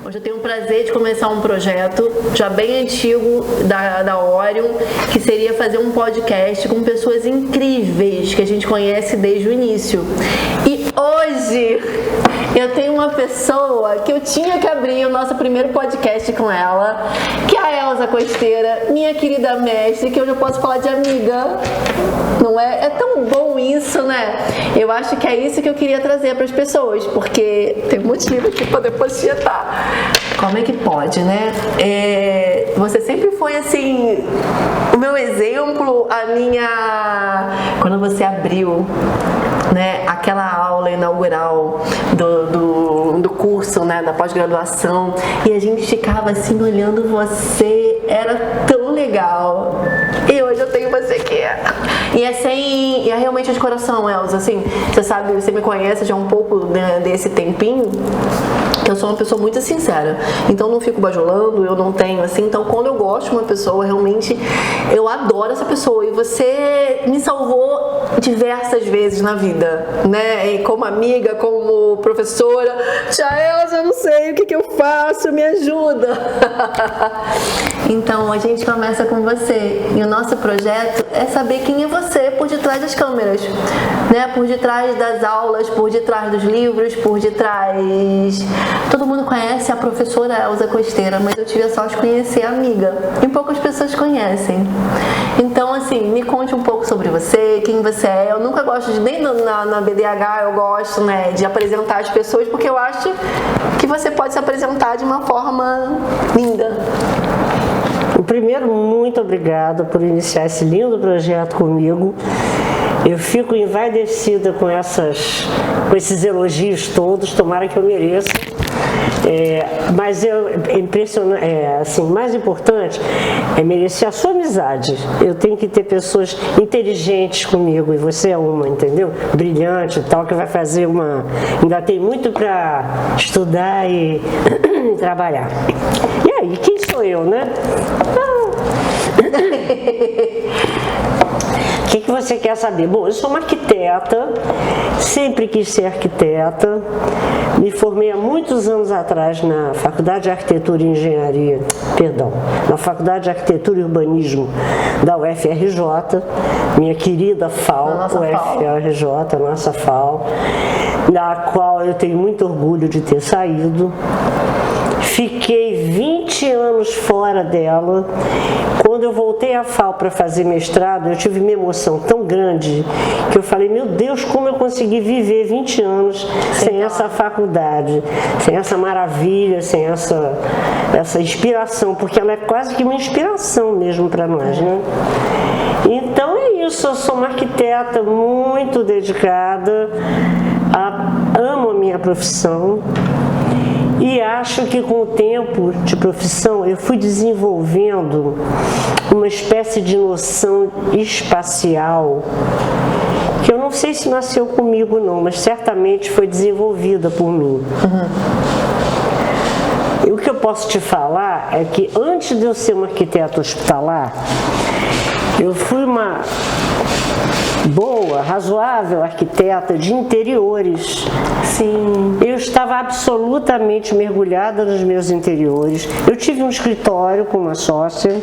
Hoje eu tenho o prazer de começar um projeto já bem antigo da Orion, que seria fazer um podcast com pessoas incríveis que a gente conhece desde o início. E hoje eu tenho uma pessoa que eu tinha que abrir o nosso primeiro podcast com ela, que é a Elza Costeira, minha querida mestre, que hoje eu posso falar de amiga. Não é? É tão bom isso, né? Eu acho que é isso que eu queria trazer para as pessoas, porque tem motivo aqui para depois tietar. Como é que pode, né? Você sempre foi assim, o meu exemplo, a minha... Quando você abriu, né, aquela aula inaugural do curso, né, da pós-graduação, e a gente ficava assim olhando você, era tão legal. E hoje eu tenho você aqui. E é realmente de coração, Elza, assim, você sabe, você me conhece já um pouco, né, desse tempinho, que eu sou uma pessoa muito sincera, então não fico bajulando, eu não tenho assim, então quando eu gosto de uma pessoa, realmente eu adoro essa pessoa, e você me salvou diversas vezes na vida, né, e como amiga, como professora, tia Elza, eu não sei o que eu faço, me ajuda. Então a gente começa com você, e o nosso projeto é saber quem é você por detrás das câmeras, né, por detrás das aulas, por detrás dos livros, por detrás... Todo mundo conhece a professora Elza Costeira, mas eu tive a sorte de conhecer a amiga, e poucas pessoas conhecem. Então, assim, me conte um pouco sobre você, quem você é. Eu nunca gosto de, nem na BDH, eu gosto, né, de apresentar as pessoas, porque eu acho que você pode se apresentar de uma forma linda. Primeiro, muito obrigada por iniciar esse lindo projeto comigo. Eu fico envaidecida com esses elogios todos, tomara que eu mereça. Mas assim, mais importante é merecer a sua amizade. Eu tenho que ter pessoas inteligentes comigo, e você é uma, entendeu? Brilhante e tal, que vai fazer uma... Ainda tem muito para estudar e trabalhar. E aí, quem sou eu, né? O que você quer saber? Bom, eu sou uma arquiteta, sempre quis ser arquiteta, me formei há muitos anos atrás na Faculdade de Arquitetura e Engenharia, na Faculdade de Arquitetura e Urbanismo da UFRJ, minha querida FAO, UFRJ, nossa FAO, na qual eu tenho muito orgulho de ter saído. Fiquei 20 anos fora dela. Quando eu voltei à FAO para fazer mestrado, eu tive uma emoção tão grande que eu falei, meu Deus, como eu consegui viver 20 anos sem essa faculdade, sem essa maravilha, sem essa inspiração, porque ela é quase que uma inspiração mesmo para nós, né? Então é isso, eu sou uma arquiteta muito dedicada, amo a minha profissão. E acho que com o tempo de profissão eu fui desenvolvendo uma espécie de noção espacial, que eu não sei se nasceu comigo não, mas certamente foi desenvolvida por mim. E o que eu posso te falar é que antes de eu ser uma arquiteta hospitalar, eu fui uma boa, razoável arquiteta de interiores. Sim. Eu estava absolutamente mergulhada nos meus interiores. Eu tive um escritório com uma sócia.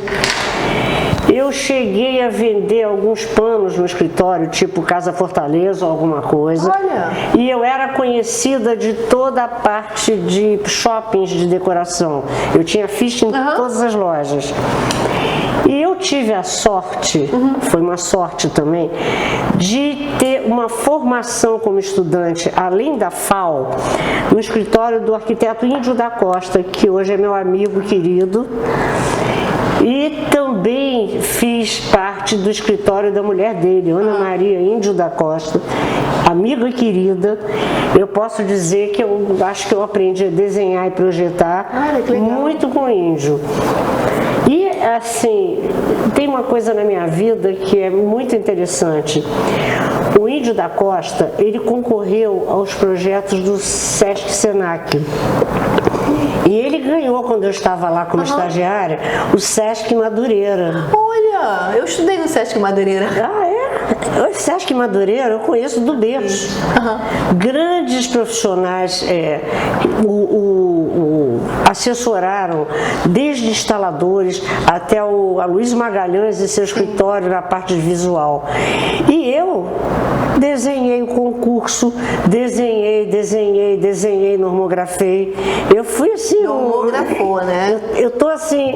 Eu cheguei a vender alguns panos no escritório, tipo Casa Fortaleza ou alguma coisa. Olha. E eu era conhecida de toda a parte de shoppings de decoração. Eu tinha ficha em todas as lojas. E eu tive a sorte, foi uma sorte também, de ter uma formação como estudante, além da FAO, no escritório do arquiteto Índio da Costa, que hoje é meu amigo querido. E também fiz parte do escritório da mulher dele, Ana Maria Índio da Costa, amiga querida. Eu posso dizer que eu acho que eu aprendi a desenhar e projetar muito com o Índio. E assim, tem uma coisa na minha vida que é muito interessante. O Índio da Costa, ele concorreu aos projetos do Sesc Senac. E ele ganhou, quando eu estava lá como estagiária, o Sesc Madureira. Olha, eu estudei no Sesc Madureira. Ah, é? O Sesc Madureira eu conheço do berço. Grandes profissionais, o assessoraram desde instaladores até a Luiz Magalhães e seu escritório na parte visual. E eu desenhei o concurso, desenhei, normografei. Eu fui assim... Normografou, né? Eu tô assim...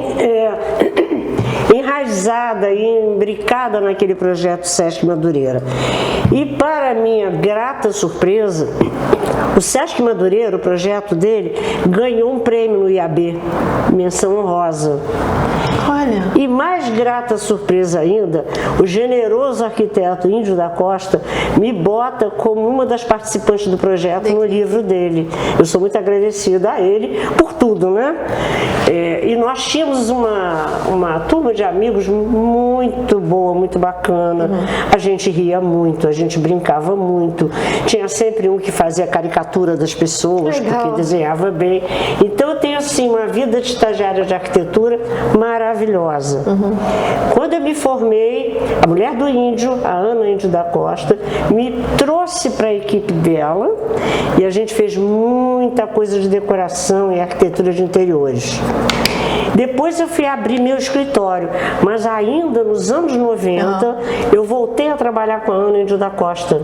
enraizada e imbricada naquele projeto Sesc Madureira. E para minha grata surpresa, o Sesc Madureira, o projeto dele, ganhou um prêmio no IAB, menção honrosa. Olha. E mais grata surpresa ainda, o generoso arquiteto Índio da Costa me bota como uma das participantes do projeto no livro dele. Eu sou muito agradecida a ele por tudo, né? E nós tínhamos uma turma de amigos muito boa, muito bacana. A gente ria muito, a gente brincava muito. Tinha sempre um que fazia caricatura das pessoas, porque desenhava bem. Então eu tenho assim uma vida de estagiária de arquitetura maravilhosa. Quando eu me formei, a mulher do Índio, a Ana Índio da Costa, me trouxe para a equipe dela e a gente fez muita coisa de decoração e arquitetura de interiores. Depois eu fui abrir meu escritório, mas ainda nos anos 90 eu voltei a trabalhar com a Ana Índio da Costa.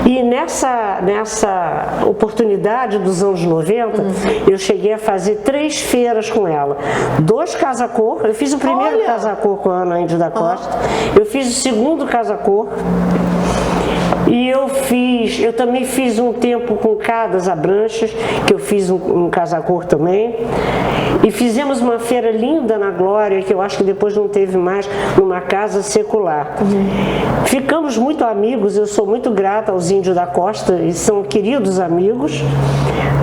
E nessa oportunidade dos anos 90, eu cheguei a fazer 3 feiras com ela. 2 casa-cor, eu fiz o primeiro casa-cor com a Ana Índio da Costa, eu fiz o segundo casa-cor. E eu também fiz um tempo com Cadas Abranches, que eu fiz um casa-cor também. E fizemos uma feira linda na Glória, que eu acho que depois não teve mais, numa casa secular. Ficamos muito amigos, eu sou muito grata aos Índios da Costa, e são queridos amigos.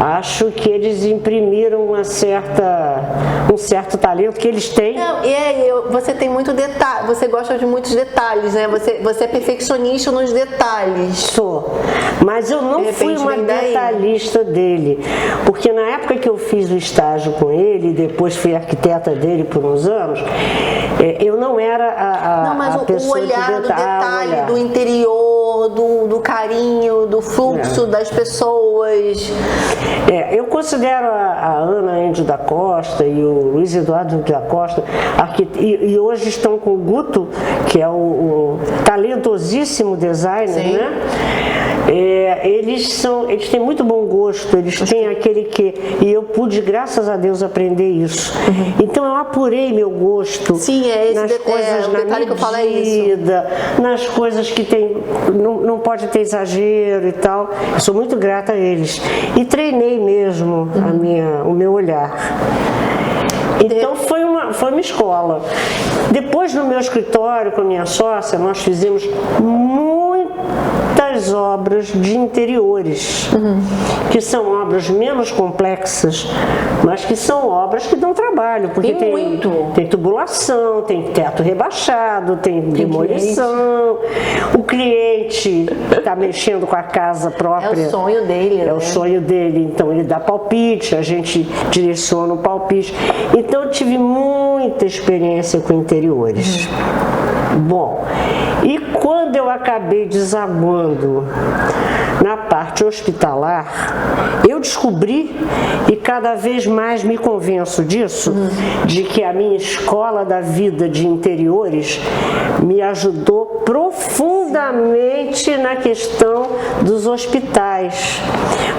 Acho que eles imprimiram um certo talento que eles têm. Você tem muito detalhe, você gosta de muitos detalhes, né? Você é perfeccionista nos detalhes. Sou, mas eu não fui uma detalhista dele, porque na época que eu fiz o estágio com ele, e depois fui arquiteta dele por uns anos, eu não era a pessoa o olhar que do detalhe, do interior, do carinho, do fluxo das pessoas. Eu considero a Ana Índio da Costa e o Luiz Eduardo Índio da Costa, e hoje estão com o Guto, que é o talentosíssimo designer, né? Eles têm muito bom gosto, eles têm aquele que... E eu pude, graças a Deus, aprender isso. Então eu apurei meu gosto nas coisas na medida, que eu falo é isso. Nas coisas que tem, não pode ter exagero e tal. Eu sou muito grata a eles. E treinei mesmo o meu olhar. Então foi uma escola. Depois no meu escritório com a minha sócia, nós fizemos muitas obras de interiores, que são obras menos complexas, mas que são obras que dão trabalho, porque tem tubulação, tem teto rebaixado, tem demolição, o cliente está mexendo com a casa própria. É o sonho dele, né? É o sonho dele, então ele dá palpite, a gente direciona o palpite. Então eu tive muita experiência com interiores. Bom, e quando eu acabei desaguando na parte hospitalar, eu descobri, e cada vez mais me convenço disso, de que a minha escola da vida de interiores me ajudou profundamente na questão dos hospitais.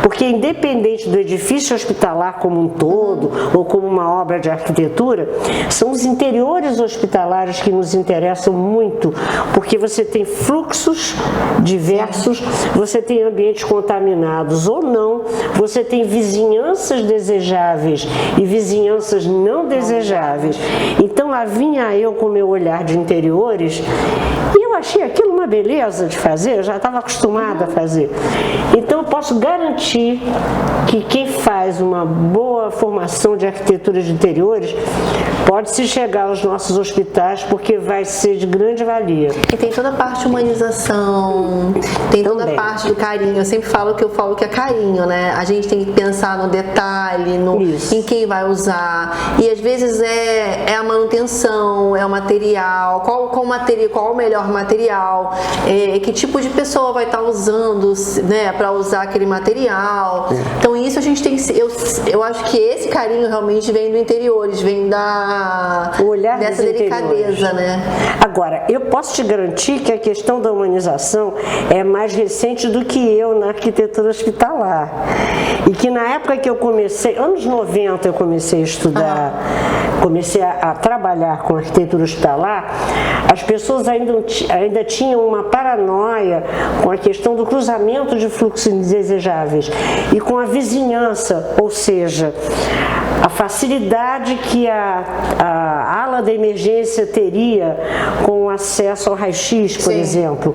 Porque independente do edifício hospitalar como um todo, ou como uma obra de arquitetura, são os interiores hospitalares que nos interessam muito, porque você tem fluxos diversos, você tem ambientes contaminados ou não, você tem vizinhanças desejáveis e vizinhanças não desejáveis. Então lá vinha eu com o meu olhar de interiores e eu achei aquilo uma beleza de fazer, eu já estava acostumada a fazer. Então eu posso garantir que quem faz uma boa formação de arquitetura de interiores pode se chegar aos nossos hospitais, porque vai ser de grande valia. E tem toda a parte de humanização, tem toda a parte do carinho. Eu sempre falo que é carinho, né? A gente tem que pensar no detalhe, em quem vai usar. E às vezes é a manutenção, é o material, qual o melhor material material, que tipo de pessoa vai estar usando, né, para usar aquele material. Então isso a gente tem que, eu acho que esse carinho realmente vem do interiores, vem dessa delicadeza, né? Agora, eu posso te garantir que a questão da humanização é mais recente do que eu na arquitetura hospitalar. E que na época que eu comecei, anos 90 eu comecei a estudar, comecei a trabalhar com arquitetura hospitalar, as pessoas ainda tinham uma paranoia com a questão do cruzamento de fluxos indesejáveis e com a vizinhança, ou seja, a facilidade que a ala da emergência teria com acesso ao raio-x, por exemplo,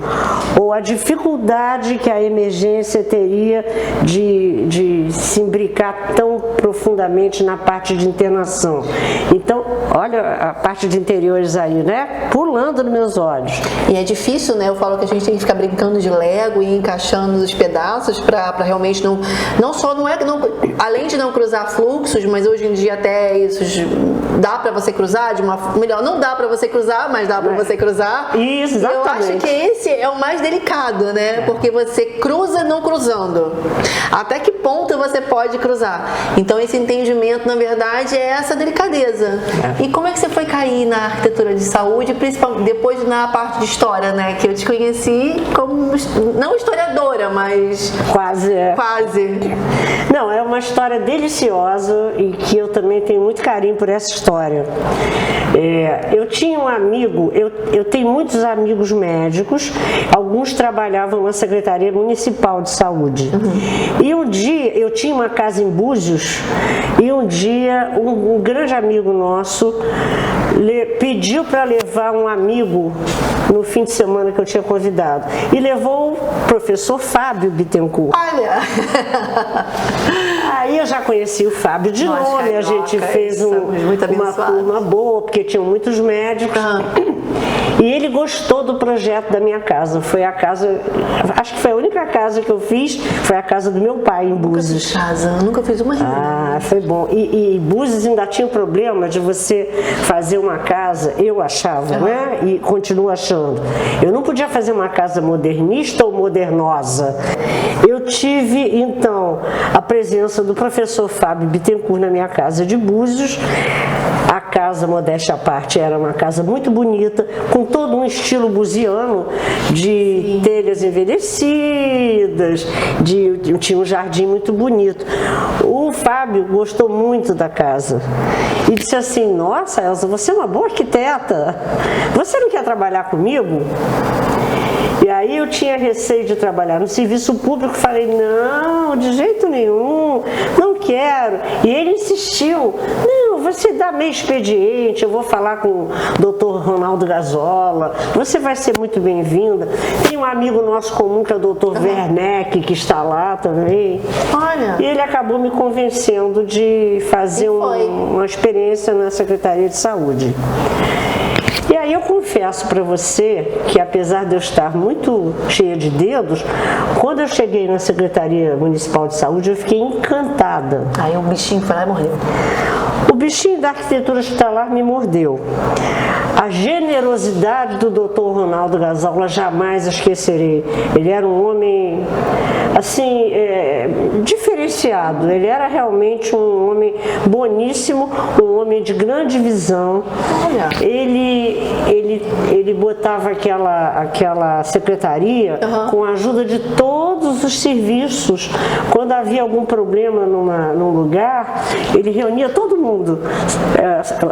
ou a dificuldade que a emergência teria de se imbricar tão profundamente na parte de internação. Então, olha a parte de interiores aí, né? Pulando nos meus olhos. E é difícil, né? Eu falo que a gente tem que ficar brincando de Lego e encaixando os pedaços para realmente além de não cruzar fluxos, mas hoje em dia até isso dá para você cruzar melhor, não dá para você cruzar, mas dá para você cruzar. Isso, exatamente. Eu acho que esse é o mais delicado, né? Porque você cruza não cruzando. Até que ponto você pode cruzar? Então esse entendimento, na verdade, é essa delicadeza. E como é que você foi cair na arquitetura de saúde, principalmente depois na parte de história, né? Que eu te conheci como, não historiadora, mas... Quase. Quase. Não, é uma história deliciosa e que eu também tenho muito carinho por essa história. Eu tinha um amigo, eu tenho muitos amigos médicos, alguns trabalhavam na Secretaria Municipal de Saúde. E um dia, eu tinha uma casa em Búzios, e um dia um grande amigo nosso pediu para levar um amigo no fim de semana que eu tinha convidado. E levou o professor Fábio Bittencourt. Olha! Aí eu já conheci o Fábio de nome, a gente fez uma turma boa, porque tinham muitos médicos. E ele gostou do projeto da minha casa. Foi a casa, acho que foi a única casa que eu fiz, foi a casa do meu pai em Búzios. Nunca fiz uma reunião. Foi bom. E Búzios ainda tinha o problema de você fazer uma casa, eu achava, né? E continuo achando. Eu não podia fazer uma casa modernista ou modernosa. Eu tive, então, a presença do professor Fábio Bittencourt na minha casa de Búzios. A casa, modéstia à parte, era uma casa muito bonita, com todo um estilo buziano, de telhas envelhecidas, tinha um jardim muito bonito. O Fábio gostou muito da casa e disse assim: nossa, Elza, você é uma boa arquiteta, você não quer trabalhar comigo? E aí eu tinha receio de trabalhar no serviço público, falei, não, de jeito nenhum, não quero. E ele insistiu, não, você dá meio expediente, eu vou falar com o Dr. Ronaldo Gazola, você vai ser muito bem-vinda. Tem um amigo nosso comum que é o Dr. Werneck, que está lá também. Olha. E ele acabou me convencendo de fazer uma experiência na Secretaria de Saúde. E aí eu confesso para você que, apesar de eu estar muito cheia de dedos, quando eu cheguei na Secretaria Municipal de Saúde, eu fiquei encantada. Aí o bichinho foi lá e morreu. O bichinho da arquitetura hospitalar me mordeu. A generosidade do Dr. Ronaldo Gazola jamais esquecerei. Ele era um homem, assim, diferenciado. Ele era realmente um homem boníssimo, um homem de grande visão. Olha. Ele botava aquela secretaria com a ajuda de todos os serviços. Quando havia algum problema num lugar, ele reunia todo mundo.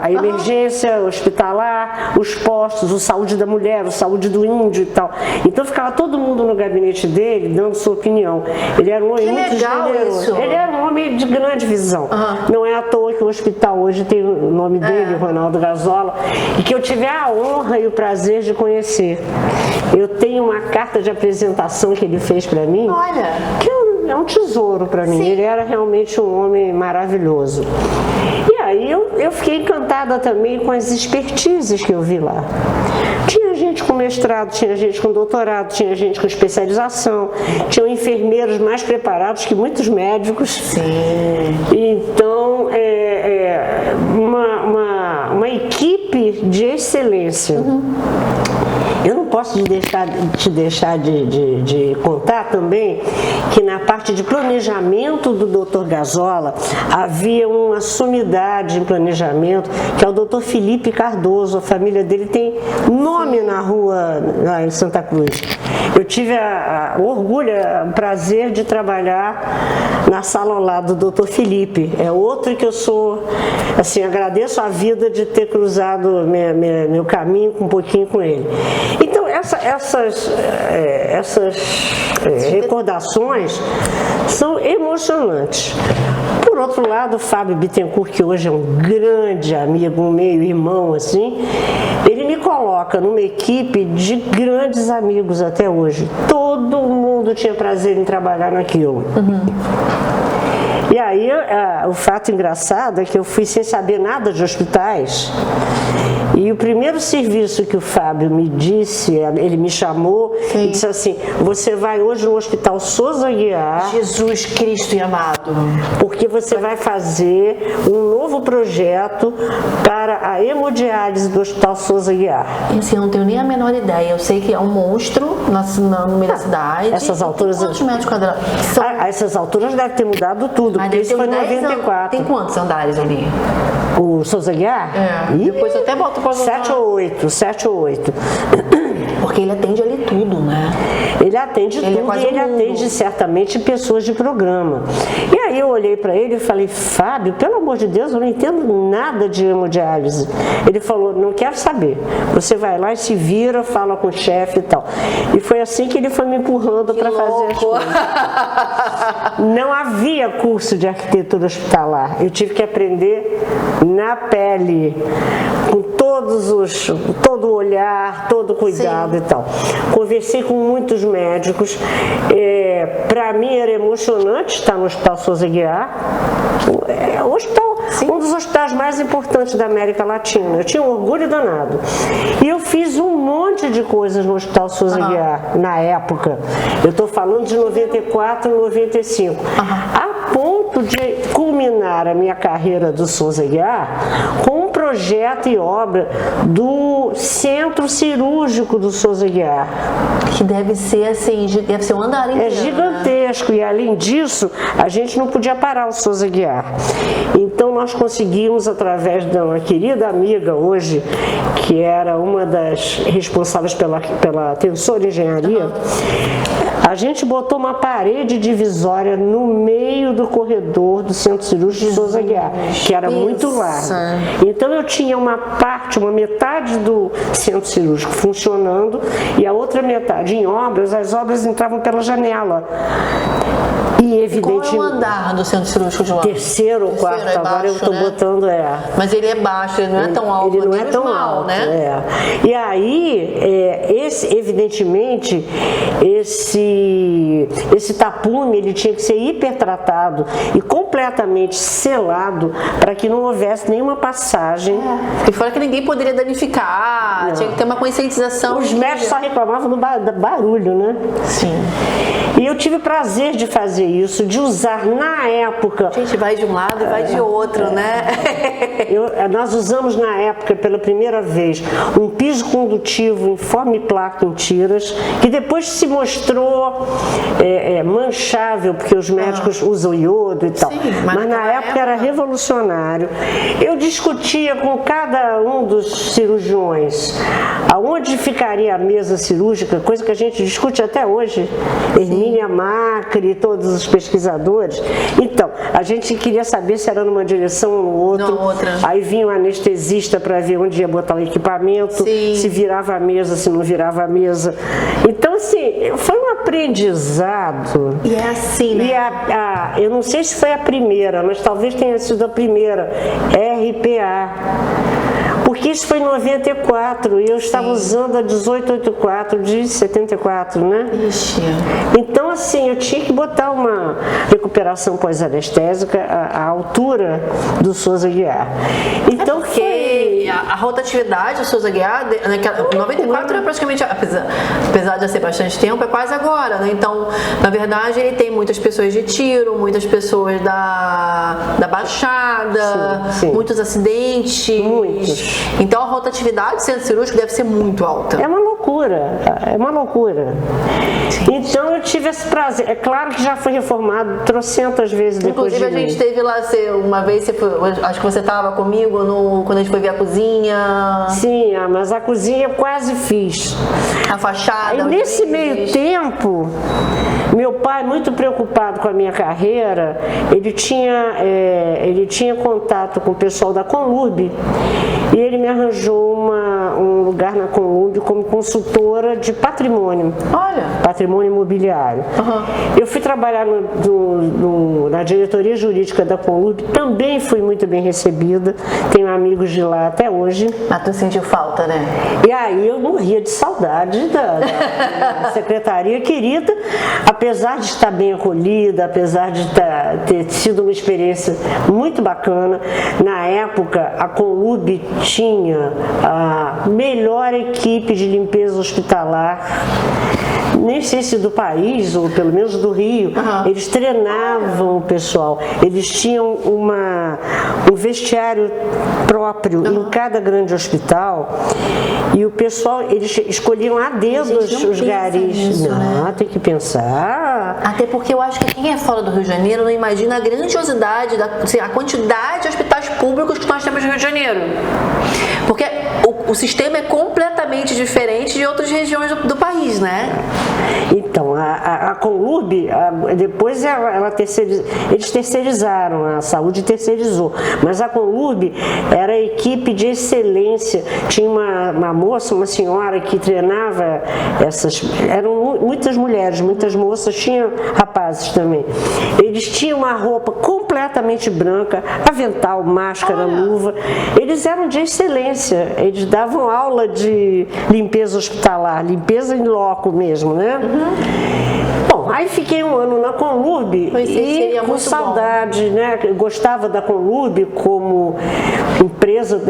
A emergência hospitalar, os postos, o saúde da mulher, o saúde do índio e tal. Então ficava todo mundo no gabinete dele dando sua opinião. Ele era um homem muito generoso. Ele era um homem de grande visão. Não é à toa que o hospital hoje tem o nome dele, Ronaldo Gazola, e que eu tive a honra e o prazer de conhecer. Eu tenho uma carta de apresentação que ele fez para mim. Olha. Que é um tesouro para mim. Sim. Ele era realmente um homem maravilhoso. E aí eu fiquei encantada também com as expertises que eu vi lá. Tinha gente com mestrado, tinha gente com doutorado, tinha gente com especialização, tinham enfermeiros mais preparados que muitos médicos. Sim. Então, uma equipe equipe de excelência. Eu não posso te deixar de contar também que na parte de planejamento do Dr. Gazola havia uma sumidade em planejamento, que é o Dr. Felipe Cardoso. A família dele tem nome na rua lá em Santa Cruz. Eu tive o orgulho, o prazer de trabalhar na sala ao lado do Dr. Felipe. É outro que eu sou, assim, agradeço a vida de ter cruzado meu caminho um pouquinho com ele. Então, essas recordações são emocionantes. Por outro lado, o Fábio Bittencourt, que hoje é um grande amigo, um meio-irmão, assim, ele me coloca numa equipe de grandes amigos até hoje. Todo mundo tinha prazer em trabalhar naquilo. E aí, o fato engraçado é que eu fui sem saber nada de hospitais. E o primeiro serviço que o Fábio me disse, ele me chamou e disse assim: você vai hoje no Hospital Souza Aguiar. Jesus Cristo e amado. Porque você vai fazer um novo projeto para a hemodiálise do Hospital Souza Aguiar. E assim, eu não tenho nem a menor ideia. Eu sei que é um monstro no meio da cidade. Essas alturas. Quantos metros quadrados? A essas alturas deve ter mudado tudo, porque isso foi em 94. Tem quantos andares ali? O Souza Aguiar? Depois eu até boto pra 7 ou 8. Porque ele atende ali tudo, né? Ele atende tudo e ele atende certamente pessoas de programa. E aí eu olhei para ele e falei: Fábio, pelo amor de Deus, eu não entendo nada de hemodiálise. Ele falou: não quero saber. Você vai lá e se vira, fala com o chefe e tal. E foi assim que ele foi me empurrando para fazer as coisas. Não havia curso de arquitetura hospitalar. Eu tive que aprender na pele, com todo o olhar, todo o cuidado e tal. Conversei com muitos médicos. Para mim era emocionante estar no Hospital Souza Aguiar. Um dos hospitais mais importantes da América Latina. Eu tinha um orgulho danado. E eu fiz um monte de coisas no Hospital Souza Aguiar, na época. Eu estou falando de 94 e 95. A ponto de culminar a minha carreira do Souza Aguiar com um projeto e obra do Centro Cirúrgico do Souza Aguiar. Que deve ser assim, deve ser um andar inteiro. É gigantesco, né? E além disso, a gente não podia parar o Souza Aguiar. Então nós conseguimos, através de uma querida amiga hoje, que era uma das responsáveis pela Tensor Engenharia, a gente botou uma parede divisória no meio do corredor do Centro Cirúrgico de Souza Aguiar, que era muito largo. Então eu tinha uma metade do Centro Cirúrgico funcionando e a outra metade em obras. As obras entravam pela janela. E evidentemente. Qual é o andar do Centro Cirúrgico de lá? Terceiro ou quarto, é baixo, agora eu estou botando. Mas ele é baixo, ele não é tão alto. Ele não é tão alto, né? E aí, evidentemente, esse tapume ele tinha que ser hipertratado e completamente selado para que não houvesse nenhuma passagem. E fora que ninguém poderia danificar, tinha que ter uma conscientização. Os médicos só reclamavam do barulho, né? Sim. E eu tive prazer de fazer isso, de usar na época. A gente vai de um lado e vai de outro, né? Nós usamos na época, pela primeira vez, um piso condutivo em forma e placa em tiras, que depois se mostrou manchável, porque os médicos usam iodo e tal. Sim, mas na época era revolucionário. Eu discutia com cada um dos cirurgiões aonde ficaria a mesa cirúrgica, coisa que a gente discute até hoje. Hermínia Macri, todos os pesquisadores. Então, a gente queria saber se era numa direção ou no outro. Aí vinha o anestesista para ver onde ia botar o equipamento, se virava a mesa, se não virava a mesa. Então, assim, foi um aprendizado. E é assim, né? E eu não sei se foi a primeira, mas talvez tenha sido a primeira, RPA. Porque isso foi em 94 e eu estava usando a 1884 de 74, né? Ixi. Então, assim, eu tinha que botar uma recuperação pós-anestésica à altura do Souza Aguiar. Então, porque E a rotatividade do Souza Guiar, 94 é praticamente, apesar de já ser bastante tempo, é quase agora, né? Então, na verdade, ele tem muitas pessoas de tiro, muitas pessoas da Baixada, sim. muitos acidentes. Muitos. Então, a rotatividade do centro cirúrgico deve ser muito alta. É uma loucura, é uma loucura. Então, eu tive esse prazer. É claro que já foi reformado trocentas vezes depois Inclusive, a gente teve lá, uma vez, acho que você estava comigo quando a gente foi ver a cozinha. Sim, mas a cozinha eu quase fiz. A fachada. E nesse meio tempo, meu pai, muito preocupado com a minha carreira, ele tinha contato com o pessoal da Conlurb e ele me arranjou um lugar na Conlurb como consultora de patrimônio. Olha! Patrimônio imobiliário. Eu fui trabalhar na diretoria jurídica da Conlurb, também fui muito bem recebida, tenho amigos de lá até hoje. Mas tu sentiu falta, né? E aí eu morria de saudade da secretaria querida, apesar de estar bem acolhida, apesar de ter sido uma experiência muito bacana. Na época, a Conlurb tinha a melhor equipe de limpeza hospitalar, nem sei se do país, ou pelo menos do Rio. Eles treinavam o pessoal, eles tinham um vestiário próprio em cada grande hospital, e o pessoal, eles escolhiam a dedo os garis. Não, tem que pensar. Até porque eu acho que quem é fora do Rio de Janeiro não imagina a grandiosidade, a quantidade de hospitais públicos que nós temos no Rio de Janeiro. Porque o sistema é completamente diferente de outras regiões do país, né? Então, a Conlurb, depois eles terceirizaram, a saúde terceirizou, mas a Conlurb era a equipe de excelência. Tinha uma moça, uma senhora que treinava eram muitas mulheres, muitas moças, tinha rapazes também. Eles tinham uma roupa completamente branca, avental, máscara, luva. Eles eram de excelência, eles davam aula de limpeza hospitalar, limpeza em loco mesmo, né? Bom, aí fiquei um ano na Conlurb e com saudade, né? Eu gostava da Conlurb como empresa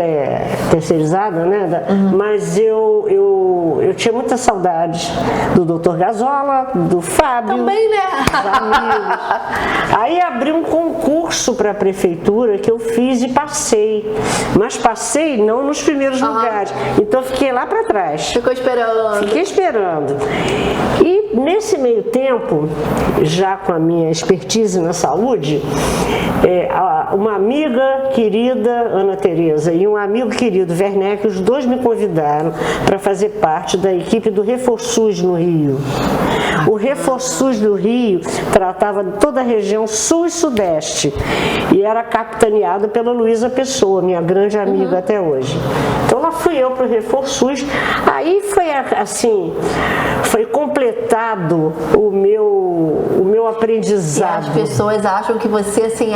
terceirizada, né? Mas eu tinha muita saudade do Dr. Gazola, do Fábio. Também, né? Dos amigos. Aí abri um concurso para a prefeitura que eu fiz e passei. Mas passei não nos primeiros lugares. Então fiquei lá para trás. Ficou esperando. Fiquei esperando. E nesse meio tempo, já com a minha expertise na saúde, uma amiga querida, Ana Tereza, e um amigo querido, Werneck, os dois me convidaram para fazer parte da equipe do ReforSUS no Rio. O ReforSUS do Rio tratava de toda a região sul e sudeste e era capitaneado pela Luísa Pessoa, minha grande amiga até hoje. Então lá fui eu para o ReforSUS. Aí foi assim, foi completado o meu aprendizado. E as pessoas acham que você assim,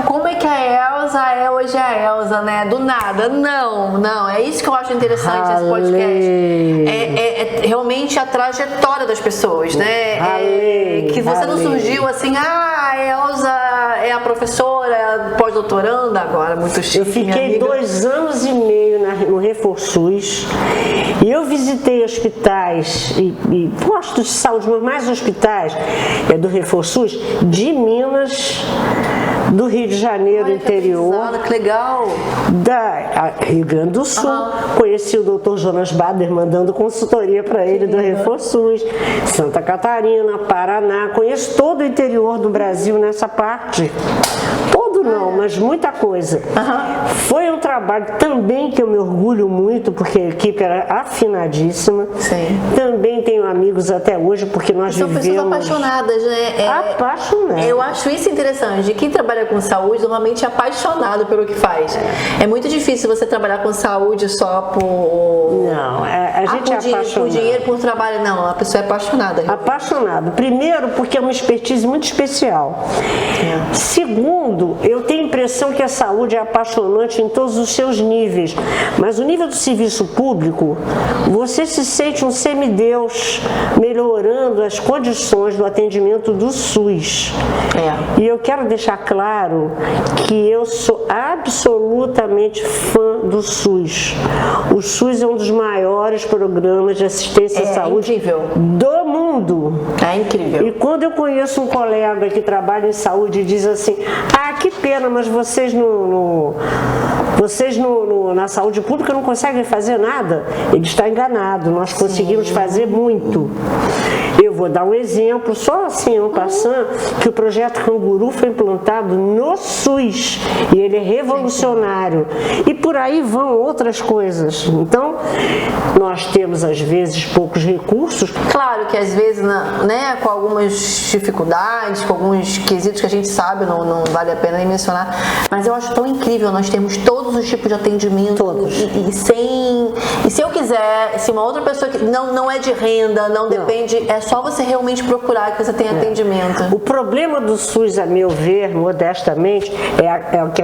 como é que a Elza é hoje a Elza, né? Do nada. Não, é isso que eu acho interessante nesse podcast. É realmente a trajetória das pessoas, né? Que você não surgiu assim, a Elza é a professora, é a pós-doutoranda agora, muito chique. Eu fiquei 2 anos e meio no ReforSUS e eu visitei hospitais e postos de saúde, mas mais hospitais do ReforSUS de Minas, do Rio de Janeiro, interior. Que legal! Da Rio Grande do Sul. Conheci o Dr. Jonas Bader mandando consultoria para ele do ReforSUS, Santa Catarina, Paraná. Conheço todo o interior do Brasil nessa parte. Todo não, mas muita coisa. Foi um trabalho também que eu me orgulho muito, porque a equipe era afinadíssima. Sim. Também tenho amigos até hoje, porque nós vivemos... São pessoas apaixonadas, né? Apaixonadas. Eu acho isso interessante. Quem trabalha com saúde normalmente é apaixonado pelo que faz. É muito difícil você trabalhar com saúde só por... Não, a gente é apaixonado. Por dinheiro, por trabalho, não. A pessoa é apaixonada. Apaixonado. Primeiro, porque é uma expertise muito especial. Segundo, eu Eu tenho a impressão que a saúde é apaixonante em todos os seus níveis, mas o nível do serviço público, você se sente um semideus melhorando as condições do atendimento do SUS. E eu quero deixar claro que eu sou absolutamente fã do SUS. O SUS é um dos maiores programas de assistência à saúde do mundo. É incrível. E quando eu conheço um colega que trabalha em saúde e diz assim, que pena, mas vocês na saúde pública não conseguem fazer nada, ele está enganado. Nós conseguimos fazer muito. Eu vou dar um exemplo, só assim, passando, que o projeto Canguru foi implantado no SUS e ele é revolucionário. E por aí vão outras coisas. Então, nós temos às vezes poucos recursos. Claro que às vezes, né, com algumas dificuldades, com alguns quesitos que a gente sabe, não vale a pena nem mencionar, mas eu acho tão incrível nós termos todos os tipos de atendimento. Todos. E se eu quiser, se uma outra pessoa que não é de renda, não depende, é só você realmente procurar que você tenha atendimento. O problema do SUS, a meu ver, modestamente, é o que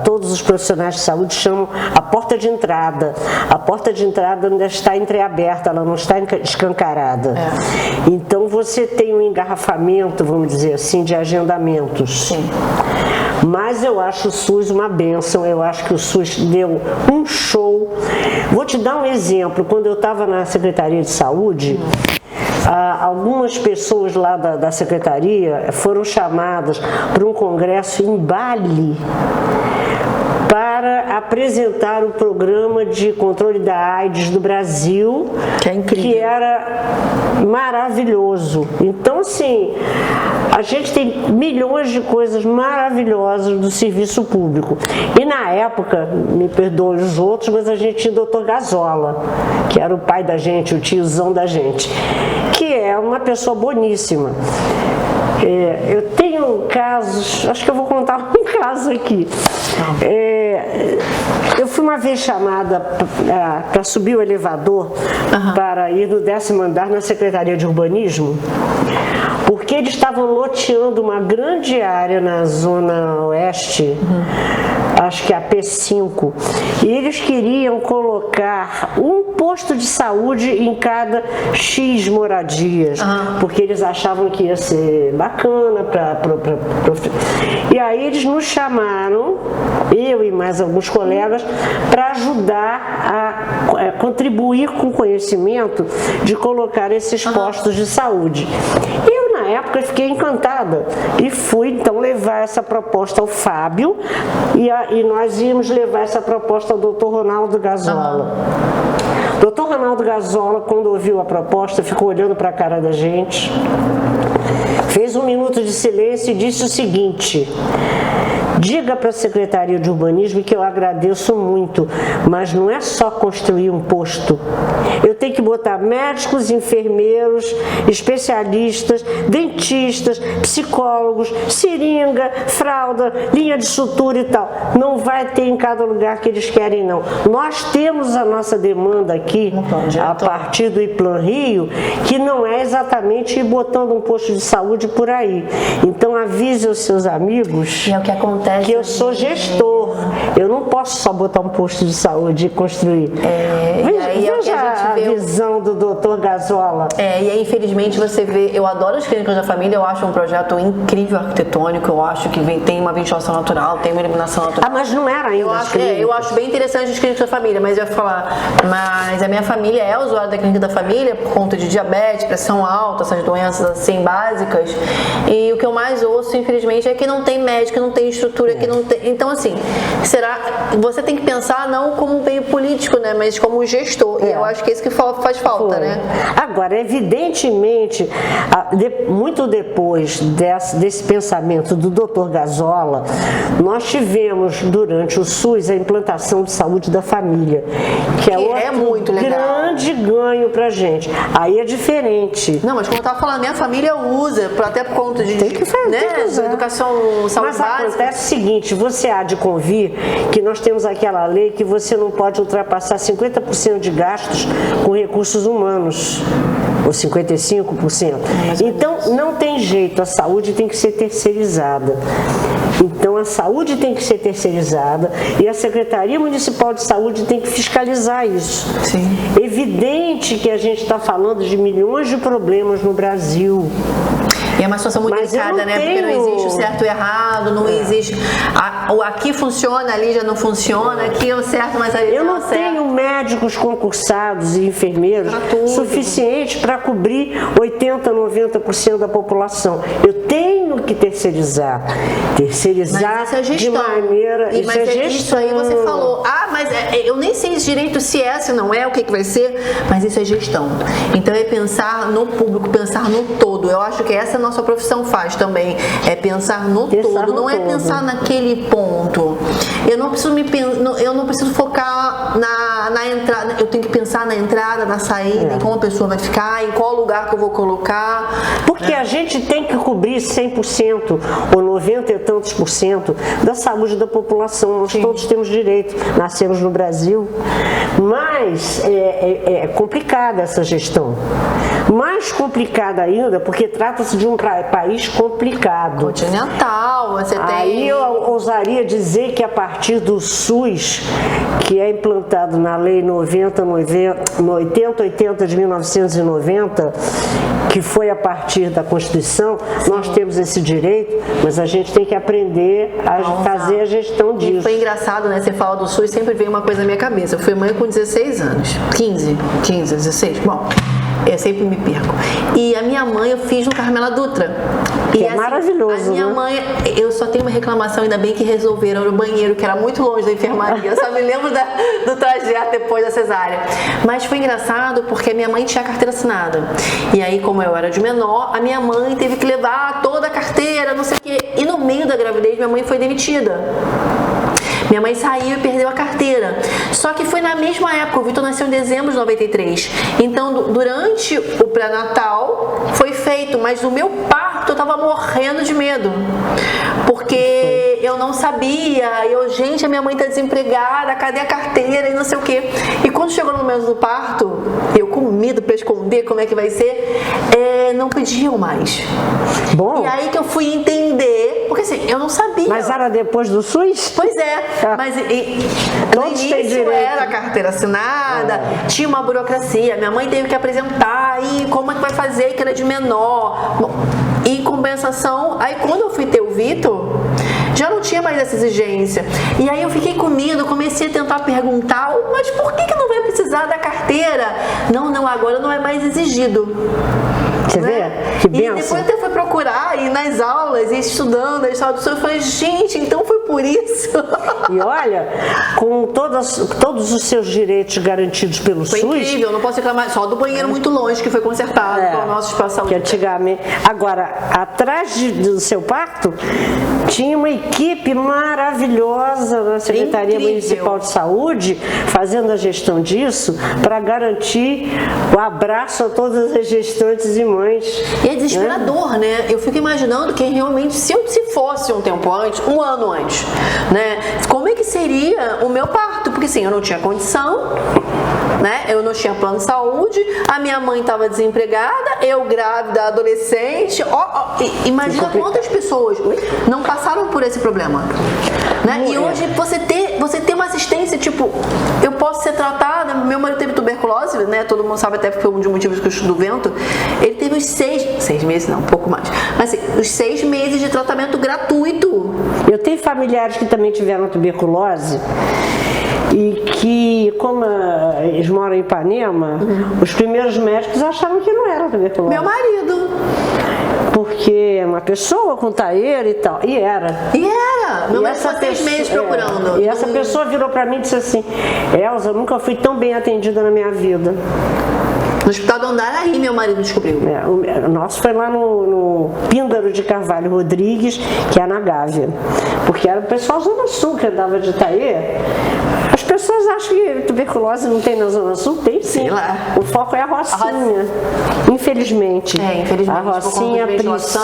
todos os profissionais de saúde chamam a porta de entrada. A porta de entrada ainda está entreaberta, ela não está escancarada. Então você tem um engarrafamento, vamos dizer assim, de agendamentos. Sim. Mas eu acho o SUS uma bênção, eu acho que o SUS deu um show. Vou te dar um exemplo. Quando eu estava na Secretaria de Saúde, algumas pessoas lá da Secretaria foram chamadas para um congresso em Bali para apresentar o programa de controle da AIDS do Brasil, que é incrível, que era maravilhoso. Então, assim, a gente tem milhões de coisas maravilhosas do serviço público. E na época, me perdoem os outros, mas a gente tinha o Dr. Gazola, que era o pai da gente, o tiozão da gente, que é uma pessoa boníssima. Eu tenho casos, acho que eu vou contar um caso aqui. Eu fui uma vez chamada para subir o elevador para ir no 10º andar na Secretaria de Urbanismo, porque eles estavam loteando uma grande área na zona oeste, acho que a P5, e eles queriam colocar um posto de saúde em cada X moradias, porque eles achavam que ia ser bacana e aí eles nos chamaram, eu e mais alguns colegas, para ajudar a contribuir com o conhecimento de colocar esses postos de saúde. Eu, na época, fiquei encantada e fui então levar essa proposta ao Fábio e nós íamos levar essa proposta ao Dr. Ronaldo Gazola. Dr. Ronaldo Gazola, quando ouviu a proposta, ficou olhando para a cara da gente, fez um minuto de silêncio e disse o seguinte: diga para a Secretaria de Urbanismo que eu agradeço muito, mas não é só construir um posto. Eu tenho que botar médicos, enfermeiros, especialistas, dentistas, psicólogos, seringa, fralda, linha de sutura e tal. Não vai ter em cada lugar que eles querem, não. Nós temos a nossa demanda aqui, a partir do IPLAN Rio, que não é exatamente ir botando um posto de saúde por aí. Então avise os seus amigos. E é o que acontece. Que eu sou gestor, eu não posso só botar um posto de saúde e construir. Veja a visão do Dr. Gazola. E aí, infelizmente, você vê, eu adoro as clínicas da família, eu acho um projeto incrível arquitetônico, eu acho que tem uma ventilação natural, tem uma iluminação natural. Mas não era ainda. Eu acho bem interessante as clínicas da família, mas eu ia falar, mas a minha família é usuária da clínica da família por conta de diabetes, pressão alta, essas doenças assim básicas, e o que eu mais ouço, infelizmente, é que não tem médico, não tem estrutura, que não tem. Então, assim, você tem que pensar não como meio político, né, mas como gestor. E eu acho que é isso que faz falta, né? Agora, evidentemente, muito depois desse pensamento do Dr. Gazola, nós tivemos durante o SUS a implantação de saúde da família, que é muito legal, grande ganho pra gente. Aí é diferente. Não, mas como eu estava falando, minha família usa, até por conta de educação, saúde básica. Mas acontece o seguinte, você há de convir ouvir que nós temos aquela lei que você não pode ultrapassar 50% de gastos com recursos humanos, ou 55%. Então, não tem jeito, a saúde tem que ser terceirizada. Então, a saúde tem que ser terceirizada e a Secretaria Municipal de Saúde tem que fiscalizar isso. Sim. Evidente que a gente está falando de milhões de problemas no Brasil. E é uma situação muito delicada, né? Porque não existe o certo e o errado, não existe. O aqui funciona, ali já não funciona, aqui é o certo, mas ali eu não é o certo. Eu não tenho médicos concursados e enfermeiros suficientes para cobrir 80%, 90% da população. Eu tenho que terceirizar. Terceirizar de maneira. Isso é gestão. Isso aí você falou. Mas eu nem sei direito se é, se não é, o que vai ser, mas isso é gestão. Então é pensar no público, pensar no todo. Eu acho que essa nossa profissão faz também, é pensar no todo, não é pensar naquele ponto. Eu não preciso focar na entrada, eu tenho que pensar na entrada, na saída, em como a pessoa vai ficar, em qual lugar que eu vou colocar. Porque a gente tem que cobrir 100% ou 90 e tantos por cento da saúde da população. Nós todos temos direito, nascemos no Brasil, mas é complicada essa gestão. Mais complicada ainda, porque trata-se de um país complicado. Continental, você tem... Aí eu ousaria dizer que a partir do SUS, que é implantado na Lei 8080 de 1990, que foi a partir da Constituição, nós temos esse direito, mas a gente tem que aprender a fazer a gestão disso. E foi engraçado, né? Você fala do SUS, sempre veio uma coisa na minha cabeça. Eu fui mãe com 16 anos, 15, 16, bom... Eu sempre me perco. E a minha mãe eu fiz no Carmela Dutra. Que é maravilhoso, a minha mãe, eu só tenho uma reclamação, ainda bem que resolveram o banheiro, que era muito longe da enfermaria. Eu só me lembro do trajeto depois da cesárea. Mas foi engraçado porque a minha mãe tinha a carteira assinada. E aí, como eu era de menor, a minha mãe teve que levar toda a carteira, não sei o quê. E no meio da gravidez, minha mãe foi demitida. Minha mãe saiu e perdeu a carteira. Só que foi na mesma época, o Vitor nasceu em dezembro de 93. Então, durante o pré-natal foi feito, mas no meu parto eu tava morrendo de medo. Porque eu não sabia, gente, a minha mãe tá desempregada, cadê a carteira e não sei o quê. E quando chegou no momento do parto, eu com medo pra esconder como é que vai ser, não pediam mais. Bom. E aí que eu fui entender, porque assim, eu não sabia. Mas era depois do SUS? Pois é, mas no início era a carteira assinada, tinha uma burocracia, minha mãe teve que apresentar, e como é que vai fazer, que era de menor. Bom, em compensação, aí quando eu fui ter o Vitor, já não tinha mais essa exigência. E aí eu fiquei com medo, comecei a tentar perguntar, mas por que não vai precisar da carteira? Não, agora não é mais exigido. Você vê? Que benção. E depois eu fui procurar, ir nas aulas, ir estudando a história do SUS, eu falei, gente, então foi por isso. E olha, com todos os seus direitos garantidos pelo SUS... Foi incrível, eu não posso reclamar, só do banheiro muito longe que foi consertado pelo nosso espaço de saúde. Que antigamente... Agora, atrás do seu parto, tinha uma equipe maravilhosa na Secretaria Municipal de Saúde, fazendo a gestão disso, para garantir o abraço a todas as gestantes e mães. E é desesperador, né? Eu fico imaginando que realmente, se fosse um tempo antes, um ano antes, né? Como é que seria o meu parto? Porque assim, eu não tinha condição, né? Eu não tinha plano de saúde, a minha mãe estava desempregada, eu grávida, adolescente. Imagina quantas pessoas não passaram por esse problema, né? E hoje você ter uma assistência, tipo, eu posso ser tratada, meu marido teve tuberculose, né? Todo mundo sabe, até porque foi um dos motivos que eu estudo vento. Ele teve os 6 meses, não, um pouco mais, mas assim, os 6 meses de tratamento gratuito. Eu tenho familiares que também tiveram tuberculose e que, como eles moram em Ipanema, os primeiros médicos acharam que não era tuberculose. Meu marido. Porque é uma pessoa com taeira e tal. E era. Meu marido ficou 6 meses procurando. E essa pessoa virou pra mim e disse assim, Elza, eu nunca fui tão bem atendida na minha vida. No Hospital do Andaraí, meu marido descobriu. O nosso foi lá no Píndaro de Carvalho Rodrigues, que é na Gávea. Porque era o pessoal da Zona Sul que andava de Itaê. As pessoas acham que tuberculose não tem na Zona Sul? Tem sim. Lá. O foco é a Rocinha. Infelizmente. Infelizmente. A Rocinha precisa...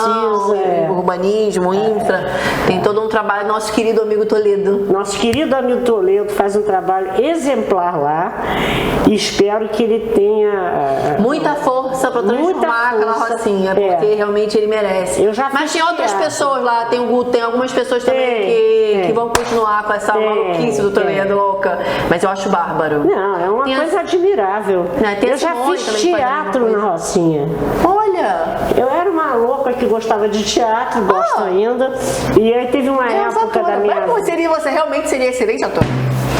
urbanismo, infra, tem todo um trabalho. trabalho do nosso querido amigo Toledo. Nosso querido amigo Toledo faz um trabalho exemplar lá e espero que ele tenha muita força para transformar aquela Rocinha, porque realmente ele merece. Mas tem outras pessoas lá, tem algumas pessoas também que vão continuar com essa maluquice do Toledo louca, mas eu acho bárbaro. Não, é uma coisa admirável. Eu já fiz teatro na Rocinha. Olha! Eu era uma louca que gostava de teatro, gosto ainda. E aí teve uma época da minha vida. Você realmente seria excelente ator?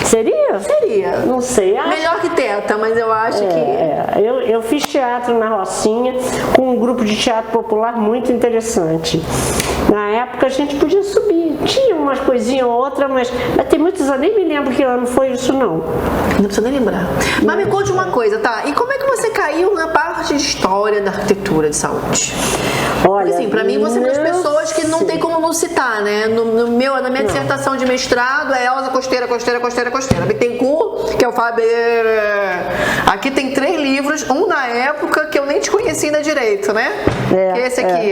Seria? Seria. Não sei. Melhor que Teta, mas eu acho que... Eu fiz teatro na Rocinha com um grupo de teatro popular muito interessante. Na época a gente podia subir. Tinha umas coisinhas ou outra, mas tem muitos anos. Nem me lembro que ano foi isso, não. Não precisa nem lembrar. Mas me conte uma coisa, tá? E como é que você caiu na parte de história da arquitetura de saúde? Olha, porque assim, pra mim você é uma das pessoas que não tem como não citar, né? Na minha dissertação de mestrado é Elza Costeira, Bittencourt, que é o Fábio. Aqui tem 3 livros, um na época que eu nem te conheci ainda direito, né? Que é esse aqui.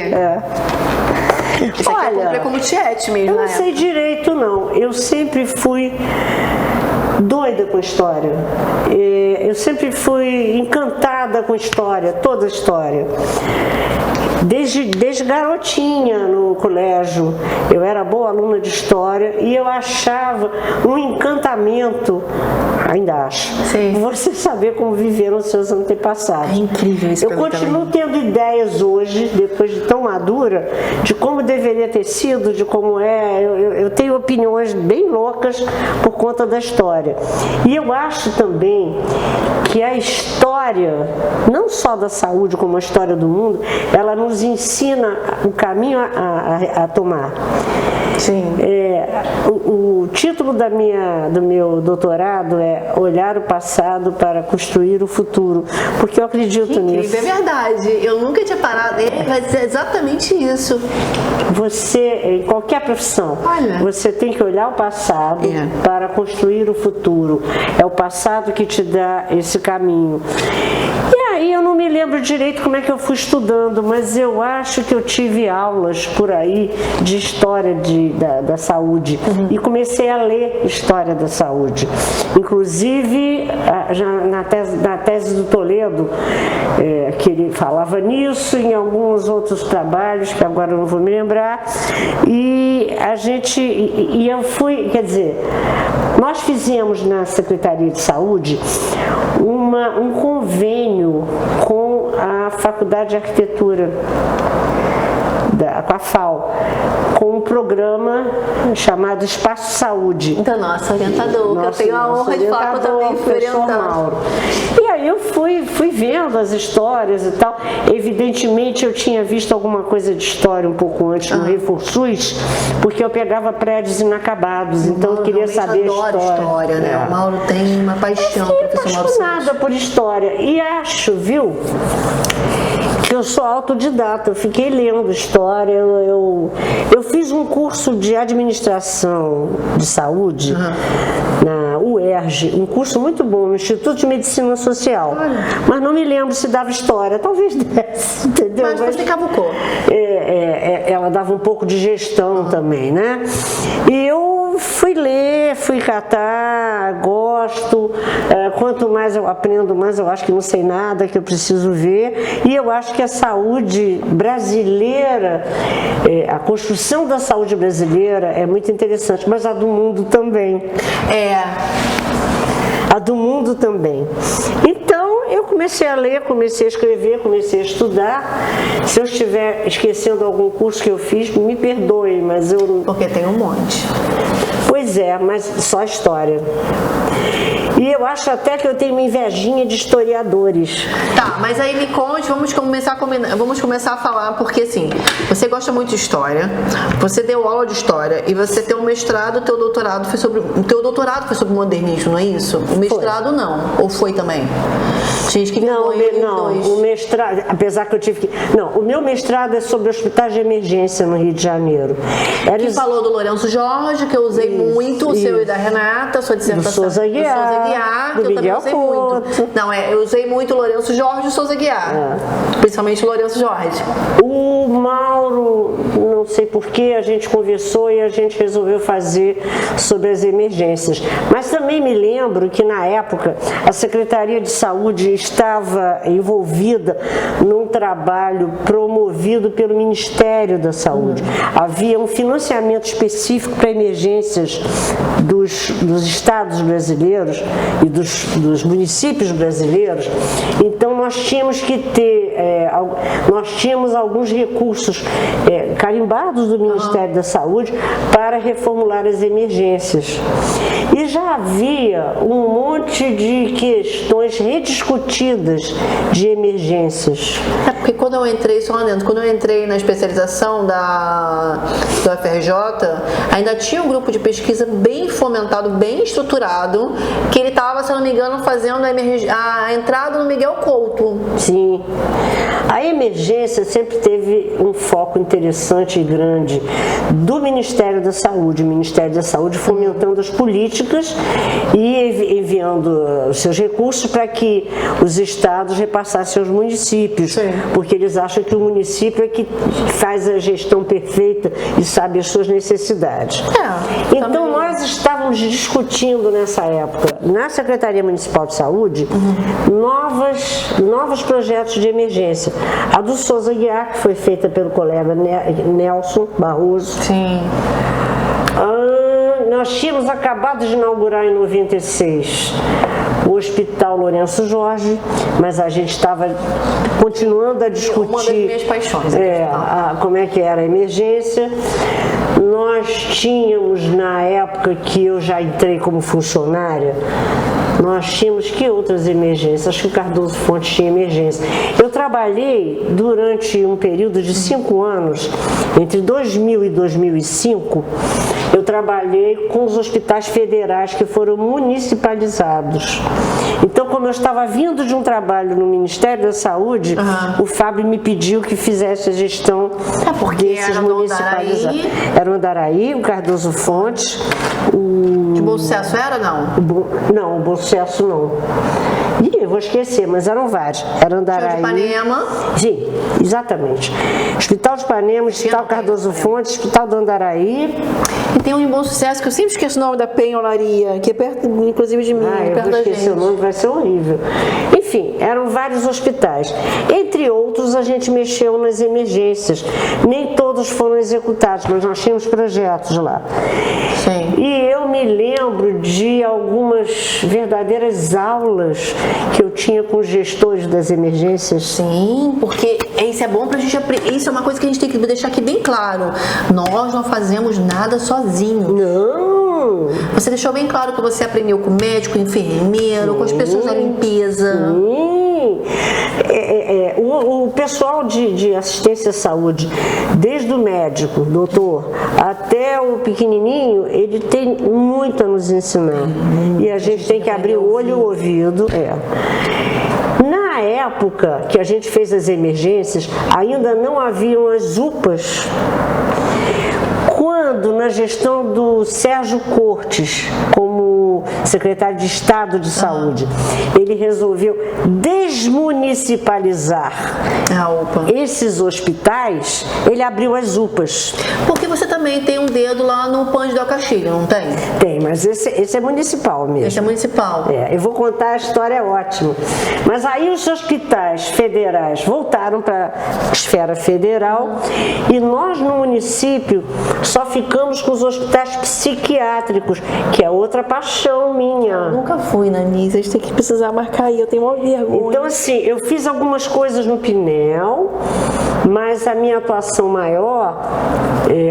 Esse aqui eu comprei como tiete mesmo. Eu não sei direito, não. Eu sempre fui doida com história. Eu sempre fui encantada com história, toda a história. Desde garotinha no colégio, eu era boa aluna de história e eu achava um encantamento, ainda acho, você saber como viveram os seus antepassados. É incrível isso. Eu continuo tendo ideias hoje, depois de tão madura, de como deveria ter sido, de como é. Eu tenho opiniões bem loucas por conta da história. E eu acho também que a história, não só da saúde, como a história do mundo, ela nos ensina o caminho a tomar. Sim. O título do meu doutorado é Olhar o Passado para Construir o Futuro, porque eu acredito nisso. É verdade, eu nunca tinha parado, vai dizer exatamente isso. Você, em qualquer profissão, você tem que olhar o passado para construir o futuro. É o passado que te dá esse caminho. E aí eu não me lembro direito como é que eu fui estudando, mas eu acho que eu tive aulas por aí de história da saúde e comecei a ler história da saúde. Inclusive, já na tese do Toledo, que ele falava nisso, em alguns outros trabalhos, que agora eu não vou me lembrar, e eu fui, quer dizer, nós fizemos na Secretaria de Saúde um convênio com a Faculdade de Arquitetura, com a FAO, com um programa chamado Espaço Saúde. Então, nosso orientador, que eu tenho a honra de falar que eu também fui orientador. E aí eu fui vendo as histórias e tal. Evidentemente eu tinha visto alguma coisa de história um pouco antes no Reforçus, porque eu pegava prédios inacabados, então eu queria saber a história. Né? O Mauro tem uma paixão, professor Mauro Santos. Apaixonada por história. E acho, viu, que eu sou autodidata, eu fiquei lendo história, eu fiz um curso de administração de saúde na UERJ, um curso muito bom, no Instituto de Medicina Social, mas não me lembro se dava história, talvez desse, entendeu? Mas você cavucou. Ela dava um pouco de gestão também, né? E eu fui ler, fui catar, gosto, quanto mais eu aprendo, mais eu acho que não sei nada, que eu preciso ver, e eu acho que a saúde brasileira, a construção da saúde brasileira é muito interessante, mas a do mundo também. A do mundo também. Então, eu comecei a ler, comecei a escrever, comecei a estudar. Se eu estiver esquecendo algum curso que eu fiz, me perdoe, mas eu... Porque tem um monte. Pois é, mas só história. E eu acho até que eu tenho uma invejinha de historiadores. Tá, mas aí me conte, vamos começar a falar, porque assim, você gosta muito de história, você deu aula de história e você tem um mestrado, o teu doutorado foi sobre modernismo, não é isso? O mestrado não, ou foi também? Gente que não, o mestrado, apesar que eu tive que... Não, o meu mestrado é sobre hospitais de emergência no Rio de Janeiro. Que falou do Lourenço Jorge, que eu usei muito muito, o seu e da Renata, sua dissertação. Do Souza Aguiar, que do eu também Miguel usei muito. Couto. Não, eu usei muito Lourenço Jorge e Souza Aguiar. Principalmente Lourenço Jorge. O Mauro, não sei porquê, a gente conversou e a gente resolveu fazer sobre as emergências. Mas também me lembro que na época a Secretaria de Saúde estava envolvida num trabalho promovido pelo Ministério da Saúde. Havia um financiamento específico para emergências dos estados brasileiros e dos municípios brasileiros. Então nós tínhamos que ter, nós tínhamos alguns recursos carimbados do Ministério da Saúde para reformular as emergências. E já havia um monte de questões rediscutidas de emergências. Porque quando eu entrei, só adentro, quando eu entrei na especialização do FRJ, ainda tinha um grupo de pesquisa bem fomentado, bem estruturado, que ele estava, se não me engano, fazendo a entrada no Miguel Couto. Sim. A emergência sempre teve um foco interessante e grande do Ministério da Saúde. O Ministério da Saúde fomentando as políticas e enviando os seus recursos para que os estados repassassem aos municípios. Sim. Porque eles acham que o município é que faz a gestão perfeita e sabe as suas necessidades. Então nós estávamos discutindo nessa época, na Secretaria Municipal de Saúde, novos projetos de emergência. A do Souza Aguiar, que foi feita pelo colega Nelson Barroso. Sim. Nós tínhamos acabado de inaugurar em 96 o Hospital Lourenço Jorge, mas a gente estava continuando a discutir uma das minhas paixões, como é que era a emergência. Nós tínhamos, na época que eu já entrei como funcionária, nós tínhamos que outras emergências? Acho que o Cardoso Fontes tinha emergência. Eu trabalhei durante um período de 5 anos, entre 2000 e 2005, eu trabalhei com os hospitais federais que foram municipalizados. Então, como eu estava vindo de um trabalho no Ministério da Saúde, o Fábio me pediu que fizesse a gestão desses municipalizados. Era o Andaraí, o Cardoso Fontes, De Bom Sucesso era, não? Não, o Bom Sucesso não. Eu vou esquecer, mas eram vários. Era Andaraí. Hospital de Ipanema. Sim, exatamente. Hospital de Ipanema, Hospital Cardoso Fontes, Hospital do Andaraí. E tem um em Bom Sucesso, que eu sempre esqueço o nome da penholaria, que é perto, inclusive, de mim, eu perto vou da esquecer gente. o nome, vai ser horrível. Enfim, eram vários hospitais. Entre outros, a gente mexeu nas emergências. Nem todos foram executados, mas nós tínhamos projetos lá. Sim. E eu me lembro de algumas verdadeiras aulas que eu tinha com os gestores das emergências. Sim, porque isso é bom pra gente aprender. Isso é uma coisa que a gente tem que deixar aqui bem claro. Nós não fazemos nada sozinhos. Não! Você deixou bem claro que você aprendeu com o médico, enfermeiro, com as pessoas da limpeza. Sim. O pessoal de assistência à saúde, desde o médico, doutor, até o pequenininho, ele tem muito a nos ensinar. E a gente tem que abrir o olho e o ouvido. Na época que a gente fez as emergências, ainda não haviam as UPAs. Quando, na gestão do Sérgio Cortes, como secretário de Estado de Saúde, ele resolveu desmunicipalizar esses hospitais, ele abriu as UPAs. Porque você também tem um dedo lá no Pães do Castilho, não tem? Tem, mas esse é municipal mesmo. Esse é municipal. Eu vou contar a história, ótima. Mas aí os hospitais federais voltaram para a esfera federal e nós no município só ficamos com os hospitais psiquiátricos, que é outra paixão minha. Eu nunca fui na Nisa, a gente tem que precisar marcar aí, eu tenho uma vergonha. Então assim, eu fiz algumas coisas no Pinel, mas a minha atuação maior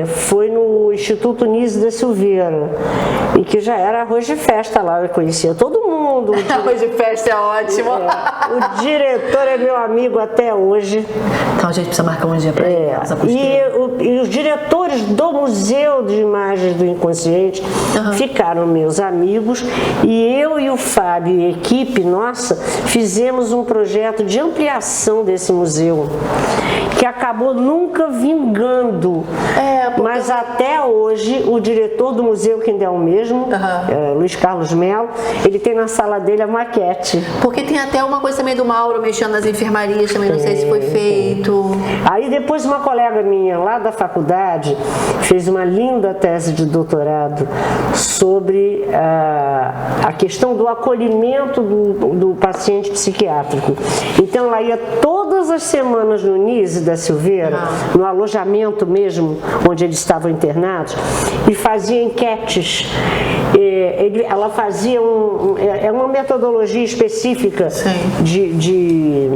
foi no Instituto Nise da Silveira, e que já era arroz de festa lá, eu conhecia todo mundo. mundo. Arroz de festa é ótimo. O diretor é meu amigo até hoje. Então a gente precisa marcar um dia pra ir. E os diretores do Museu de Imagens do Inconsciente ficaram meus amigos, e eu e o Fábio e a equipe nossa fizemos um projeto de ampliação desse museu, que acabou nunca vingando. Mas até hoje o diretor do museu, que ainda é o mesmo, Luiz Carlos Melo, ele tem na sala dele a maquete. Porque tem até uma coisa também do Mauro mexendo nas enfermarias também, não sei se foi feito. Aí depois uma colega minha lá da faculdade fez uma linda tese de doutorado sobre a questão do acolhimento do paciente psiquiátrico. Então ela ia todas as semanas no Nise da Silveira, no alojamento mesmo, onde eles estavam internados, e fazia enquetes. Ela fazia uma metodologia específica de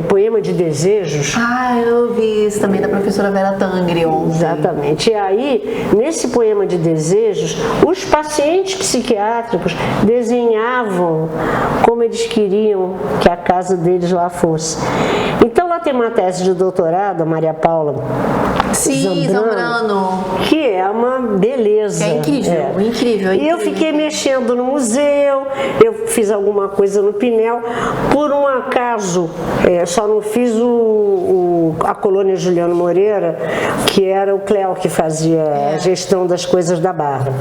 poema de desejos. Eu vi isso também da professora Vera Tangri ontem. Exatamente. E aí, nesse poema de desejos, os pacientes psiquiátricos desenhavam como eles queriam que a casa deles lá fosse. Então lá tem uma tese de doutorado, a Maria Paula Zambrano, que é uma beleza. É incrível, incrível. E eu fiquei mexendo no museu, eu fiz alguma coisa no Pinel, por um acaso, só não fiz a colônia Juliano Moreira, que era o Cléo que fazia a gestão das coisas da Barra.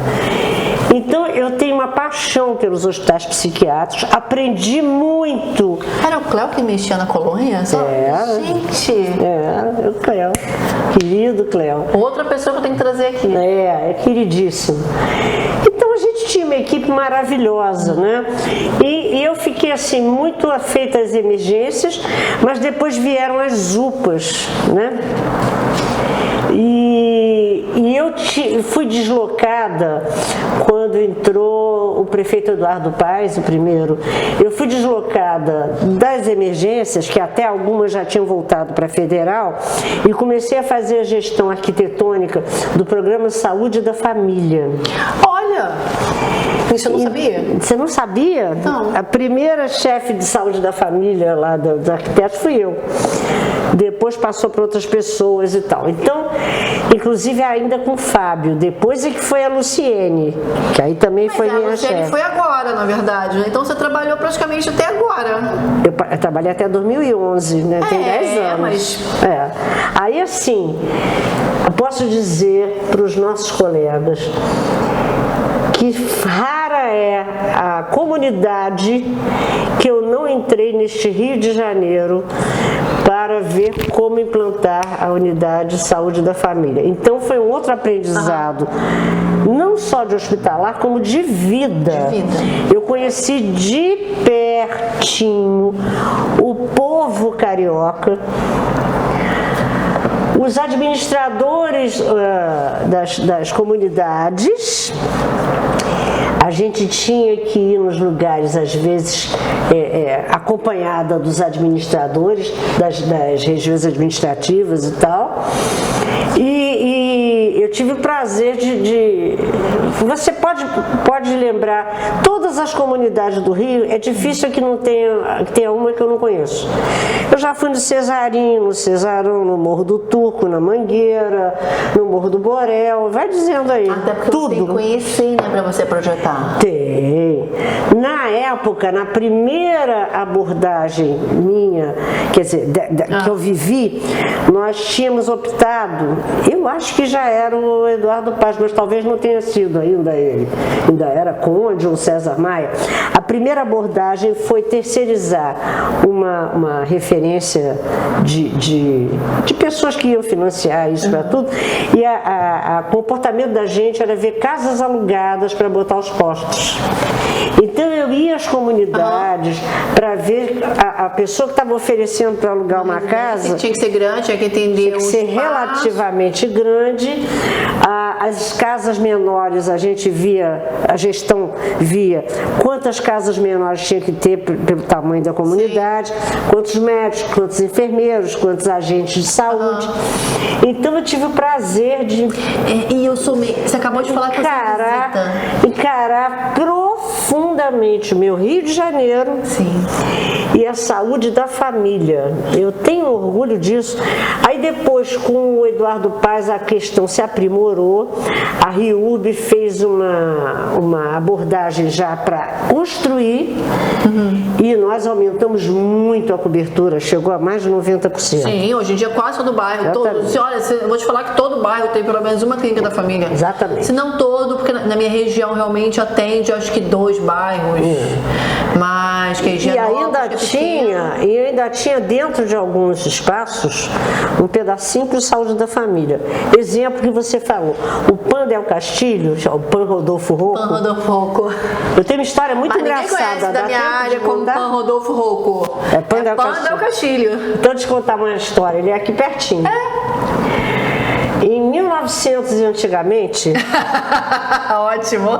Então eu tenho uma paixão pelos hospitais psiquiátricos, aprendi muito. Era o Cléo que mexia na colônia? Gente! Era o Cléo, querido Cléo. Outra pessoa que eu tenho que trazer aqui. É queridíssimo. Então a gente tinha uma equipe maravilhosa, né? E eu fiquei assim muito afeita às emergências, mas depois vieram as UPAs, né? E eu fui deslocada quando entrou o prefeito Eduardo Paes, o primeiro. Eu fui deslocada das emergências, que até algumas já tinham voltado para a federal, e comecei a fazer a gestão arquitetônica do Programa Saúde da Família. Olha! Isso eu não sabia. Você não sabia? Não. A primeira chefe de saúde da família lá dos arquitetos fui eu. Depois passou para outras pessoas e tal. Então, inclusive ainda com o Fábio. Depois é que foi a Luciene, que aí também foi minha chefe. A Luciene foi agora, na verdade, né? Então você trabalhou praticamente até agora. Eu trabalhei até 2011, né? Tem 10 anos. Mas... Aí assim, eu posso dizer para os nossos colegas que rara é a comunidade que eu não entrei neste Rio de Janeiro para ver como implantar a unidade de saúde da família. Então foi um outro aprendizado, não só de hospitalar, como de vida. Eu conheci de pertinho o povo carioca, os administradores das comunidades. A gente tinha que ir nos lugares, às vezes, acompanhada dos administradores, das regiões administrativas e tal. E eu tive o prazer de... Você pode lembrar, todas as comunidades do Rio, é difícil que não tenha uma que eu não conheço. Eu já fui no Cesarinho, no Cesarão, no Morro do Turco, na Mangueira, no Morro do Borel, vai dizendo aí. Até porque tudo. Você tem que conhecer, né, para você projetar. Tem. Na época, na primeira abordagem minha, quer dizer, que eu vivi, nós tínhamos optado, eu acho que já era o Eduardo Paes, mas talvez não tenha sido ainda ele, ainda era Conde ou César Maia. A primeira abordagem foi terceirizar uma referência de pessoas que iam financiar isso para tudo, e o comportamento da gente era ver casas alugadas para botar os postos. Então eu ia às comunidades para ver a pessoa que estava oferecendo para alugar uma casa. Tinha que ser grande, tinha que entender. Tinha que ser relativamente grande. As casas menores a gente via, a gestão via quantas casas menores tinha que ter pelo tamanho da comunidade, quantos médicos, quantos enfermeiros, quantos agentes de saúde. Então eu tive o prazer de você acabou de falar que encarar profundamente profundamente o meu Rio de Janeiro. Sim. E a saúde da família. Eu tenho orgulho disso. Aí depois, com o Eduardo Paes, a questão se aprimorou. A RIURB fez uma abordagem já para construir e nós aumentamos muito a cobertura, chegou a mais de 90%. Sim, hoje em dia quase todo bairro. Olha, eu vou te falar que todo bairro tem pelo menos uma clínica da família. Exatamente. Se não todo, porque na minha região realmente atende, acho que 2 bairros. Mas que E ainda tinha dentro de alguns espaços um pedacinho para saúde da família. Exemplo que você falou, o PAN Del Castilho, o PAN Rodolfo Rocco. PAN Rodolfo Rocco. Eu tenho uma história muito engraçada. Ninguém conhece da minha área como PAN Rodolfo Rocco. É PAN Del Castilho. Então, deixa eu te contar uma história, ele é aqui pertinho. Em 1900 e antigamente... Ótimo.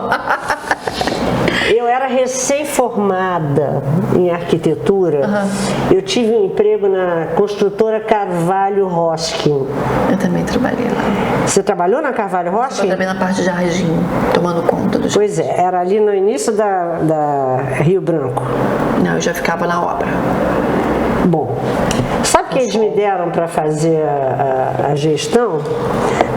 Eu era recém-formada em arquitetura. Eu tive um emprego na construtora Carvalho Hosking. Eu também trabalhei lá. Você trabalhou na Carvalho Hosking? Eu trabalhei na parte de jardim, tomando conta dos... Pois é, era ali no início da Rio Branco. Não, eu já ficava na obra. Bom, sabe o que eles me deram para fazer a gestão?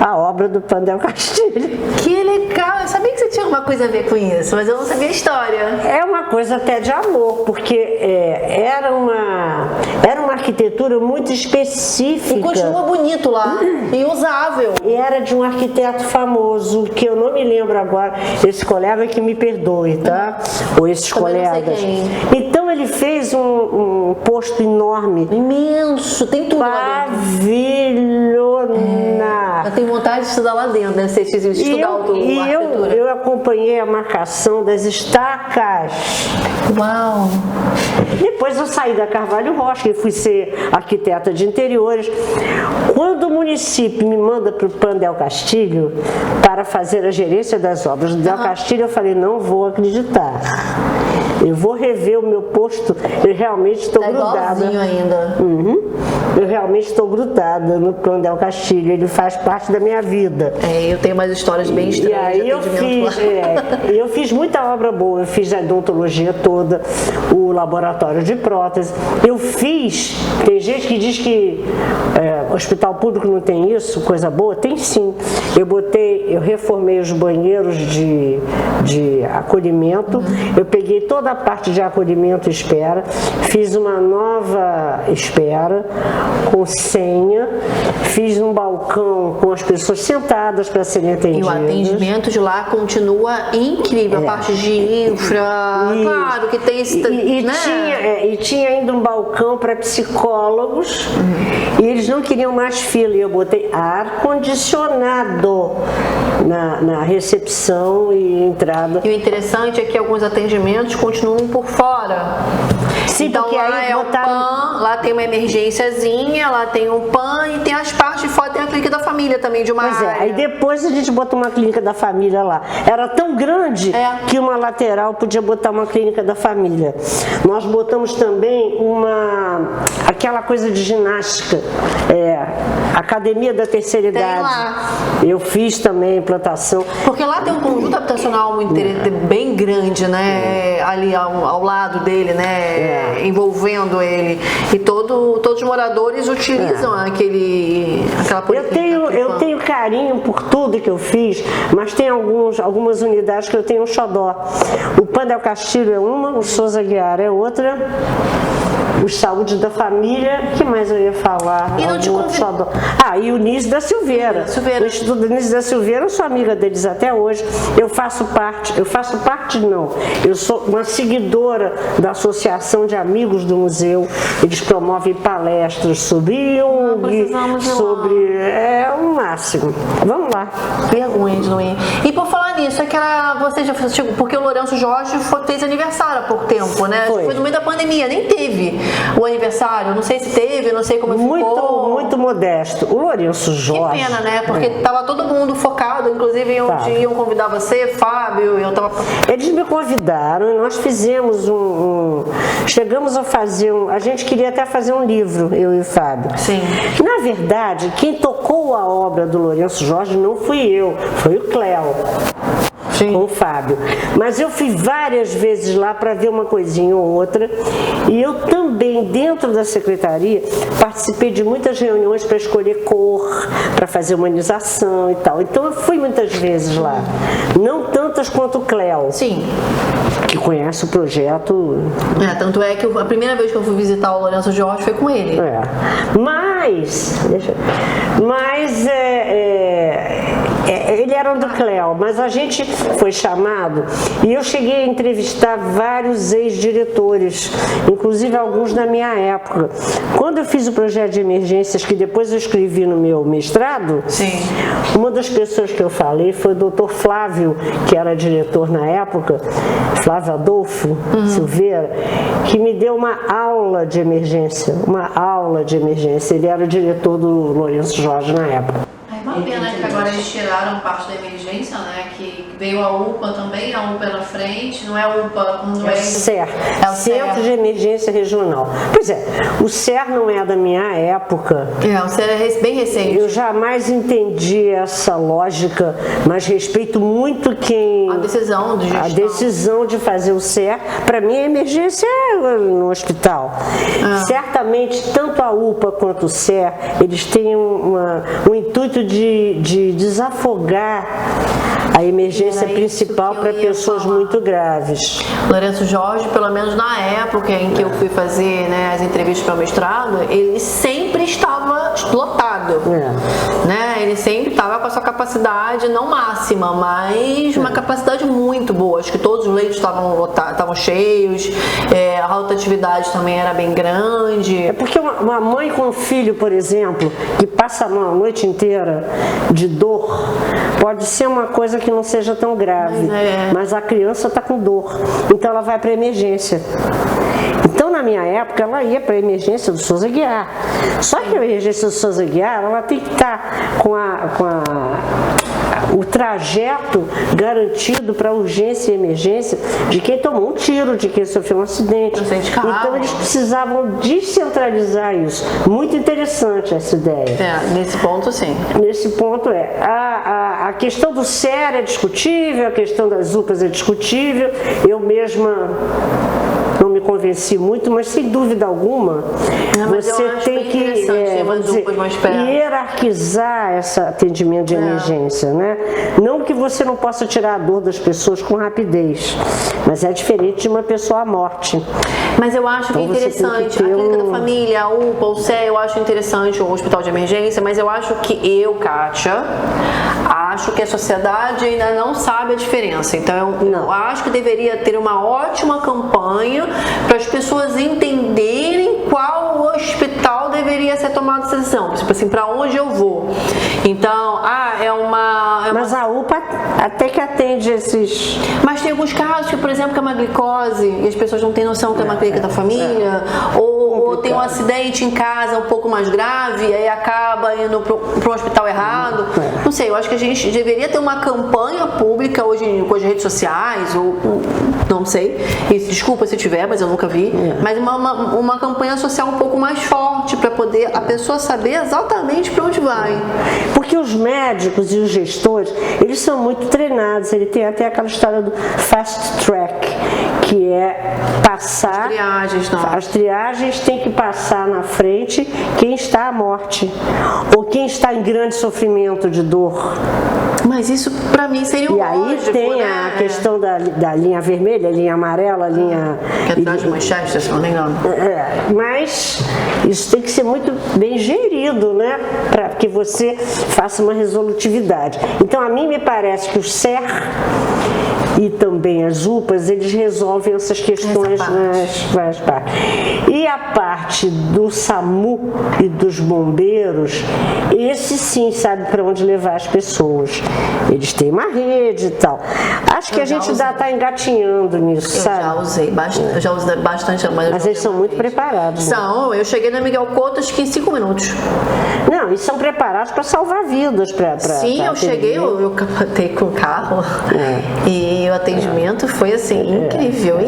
A obra do PAN Del Castilho. Que legal! Eu sabia que você tinha alguma coisa a ver com isso, mas eu não sabia a história. É uma coisa até de amor, porque era uma arquitetura muito específica. E continua bonito lá, e usável. E era de um arquiteto famoso, que eu não me lembro agora, esse colega que me perdoe, tá? Ou esses também colegas. Não sei quem. Então ele fez um posto enorme. Imenso, tem tudo lá dentro. Pavilhonar. Eu tenho vontade de estudar lá dentro, deve ser estudar arquitetura. Eu acompanhei a marcação das estacas. Uau! Depois eu saí da Carvalho Hosking e fui ser arquiteta de interiores. Quando o município me manda para o PAN Del Castilho para fazer a gerência das obras do Del Castilho, eu falei, não vou acreditar. Eu vou rever o meu posto, eu realmente estou grudada. Ainda. Eu realmente estou grudada no PAN Del Castilho, ele faz parte da minha vida. Eu tenho umas histórias bem estranhas. E aí eu fiz muita obra boa, eu fiz a odontologia toda, o laboratório de prótese. Eu fiz, tem gente que diz que hospital público não tem isso, coisa boa, tem sim. Eu reformei os banheiros de acolhimento, eu peguei toda a parte de acolhimento e espera, fiz uma nova espera com senha, fiz um balcão com as pessoas sentadas para serem atendidas. E o atendimento de lá continua incrível, a parte de infra, claro que tem esse... E tinha ainda um balcão para psicólogos, e eles não queriam mais fila, e eu botei ar-condicionado na recepção e entrada. E o interessante é que alguns atendimentos continuam por fora. Sim, então porque lá aí é botaram... o PAN, lá tem uma emergênciazinha, lá tem o PAN e tem as partes de fora, tem a clínica da família também de uma área. Aí depois a gente botou uma clínica da família lá. Era tão grande que uma lateral podia botar uma clínica da família. Nós botamos também aquela coisa de ginástica, academia da terceira idade. Lá. Eu fiz também implantação. Porque lá tem um conjunto habitacional bem grande, né? Ali ao lado dele, né? Envolvendo ele. E todos os moradores utilizam aquela policlínica. Eu tenho carinho por tudo que eu fiz, mas tem algumas unidades que eu tenho um xodó. O PAN Del Castilho é uma, o Souza Aguiar é outra. O Saúde da Família, o que mais eu ia falar? E não te xodó. E o Nísio da Silveira. O Instituto do Nísio da Silveira, eu sou amiga deles até hoje. Eu sou uma seguidora da Associação de Amigos do Museu. Eles promovem palestras sobre Jung, sobre... É o máximo. Vamos lá. Vergonha de não ir. E por falar nisso, porque o Lourenço Jorge fez aniversário há pouco tempo, né? Foi no meio da pandemia, nem teve o aniversário, não sei se teve, não sei como ficou. Muito modesto. O Lourenço Jorge... Que pena, né? Porque tava todo mundo focado, inclusive iam convidar você, Fábio, eu tava... Eles me convidaram e nós fizemos chegamos a fazer a gente queria até fazer um livro, eu e o Fábio. Sim. Na verdade, quem tocou a obra do Lourenço Jorge não fui eu, foi o Cléo. com o Fábio. Mas eu fui várias vezes lá para ver uma coisinha ou outra, e eu também, dentro da secretaria, participei de muitas reuniões para escolher cor, para fazer humanização e tal. Então eu fui muitas vezes lá, não tantas quanto o Cléo. Sim. Que conhece o projeto. Tanto é que a primeira vez que eu fui visitar o Lourenço Jorge foi com ele. Mas ele era do Cléo, mas a gente foi chamado e eu cheguei a entrevistar vários ex-diretores, inclusive alguns da minha época. Quando eu fiz o projeto de emergências, que depois eu escrevi no meu mestrado, sim, uma das pessoas que eu falei foi o Dr. Flávio, que era diretor na época, Flávio Adolfo Silveira, que me deu uma aula de emergência, Ele era o diretor do Lourenço Jorge na época. É uma pena que agora eles tiraram parte da emergência, né? Que veio a UPA também, a UPA na frente, não é a UPA, não é o CER, Centro de Emergência Regional. Pois é, o CER não é da minha época. O CER é bem recente. Eu jamais entendi essa lógica, mas respeito muito a decisão de fazer o CER. Para mim, a emergência é no hospital. Certamente, tanto a UPA quanto o CER, eles têm um intuito de desafogar a emergência principal para pessoas muito graves. Lourenço Jorge, pelo menos na época em que eu fui fazer, né, as entrevistas para o mestrado, ele sempre estava lotado. Né? Ele sempre estava com a sua capacidade, não máxima, mas uma capacidade muito boa. Acho que todos os leitos estavam cheios, a rotatividade também era bem grande. É porque uma mãe com um filho, por exemplo, que passa a noite inteira de dor, pode ser uma coisa que não seja tão grave, mas a criança está com dor, então ela vai para a emergência. Então, na minha época, ela ia para a emergência do Souza Aguiar. Só que a emergência do Souza Aguiar, ela tem que estar com o trajeto garantido para urgência e emergência de quem tomou um tiro, de quem sofreu um acidente. Então, eles precisavam descentralizar isso. Muito interessante essa ideia. Nesse ponto, sim. Nesse ponto, a questão do CER é discutível, a questão das UPAs é discutível. Eu mesma não me convenci muito, mas sem dúvida alguma você tem que hierarquizar esse atendimento de emergência, né? Não que você não possa tirar a dor das pessoas com rapidez, mas é diferente de uma pessoa à morte. Mas eu acho que é interessante, a clínica da família, a UPA, o CE, eu acho interessante o hospital de emergência, mas eu acho que Kátia, acho que a sociedade ainda não sabe a diferença. Então eu acho que deveria ter uma ótima campanha para as pessoas entenderem qual hospital deveria ser tomada essa decisão. Tipo assim, para onde eu vou? Então, mas a UPA até que atende esses... Mas tem alguns casos que, por exemplo, que é uma glicose e as pessoas não têm noção que é uma clínica da família, ou tem um acidente em casa um pouco mais grave e aí acaba indo para um hospital errado. Não sei, eu acho que a gente deveria ter uma campanha pública hoje com as redes sociais, ou não sei, e desculpa se tiver, mas eu nunca vi, mas uma campanha social um pouco mais forte para poder a pessoa saber exatamente para onde vai. Porque os médicos e os gestores, eles são muito treinados, ele tem até aquela história do fast track, que é passar... As triagens tem que passar na frente quem está à morte, ou quem está em grande sofrimento de dor. Mas isso para mim seria um lógico, aí tem a questão da linha vermelha, linha amarela, linha... Que é atrás de Manchester, se não me engano. Mas isso tem que ser muito bem gerido, né? Para que você faça uma resolutividade. Então, a mim me parece que o CER e também as UPAs, eles resolvem essas questões nas várias partes. E a parte do SAMU e dos bombeiros, esse sim sabe para onde levar as pessoas. Eles têm uma rede e tal. Acho que a gente ainda está engatinhando nisso, sabe? Já usei bastante, mas eles são muito preparados. São, eu cheguei na Miguel Couto acho que em 5 minutos. Não, e são preparados para salvar vidas. Sim, eu cheguei, eu capotei com o carro e o atendimento foi assim, incrível,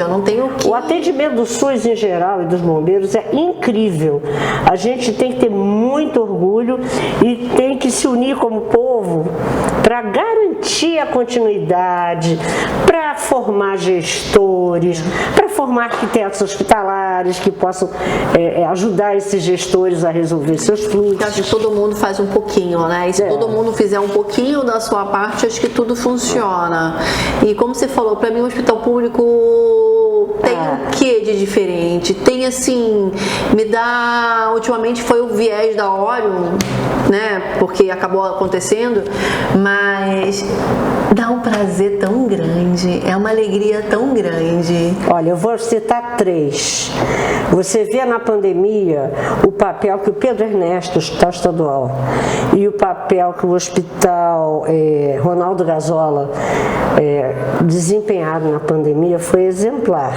não tenho o que... O atendimento do SUS em geral e dos bombeiros é incrível. A gente tem que ter muito orgulho e tem que se unir como povo para garantir a continuidade, para formar gestores, para formar arquitetos hospitalares que possam ajudar esses gestores a resolver seus fluxos. Eu acho que todo mundo faz um pouquinho, né? E se todo mundo fizer um pouquinho da sua parte, acho que tudo funciona. E como você falou, para mim o hospital público tem um quê de diferente? Tem assim, ultimamente foi o viés da Orion, né? Porque acabou acontecendo, mas dá um prazer tão grande, é uma alegria tão grande. Olha, eu vou citar 3. Você vê na pandemia o papel que o Pedro Ernesto, Hospital Estadual, e o papel que o Hospital Ronaldo Gazola desempenharam na pandemia foi exemplar.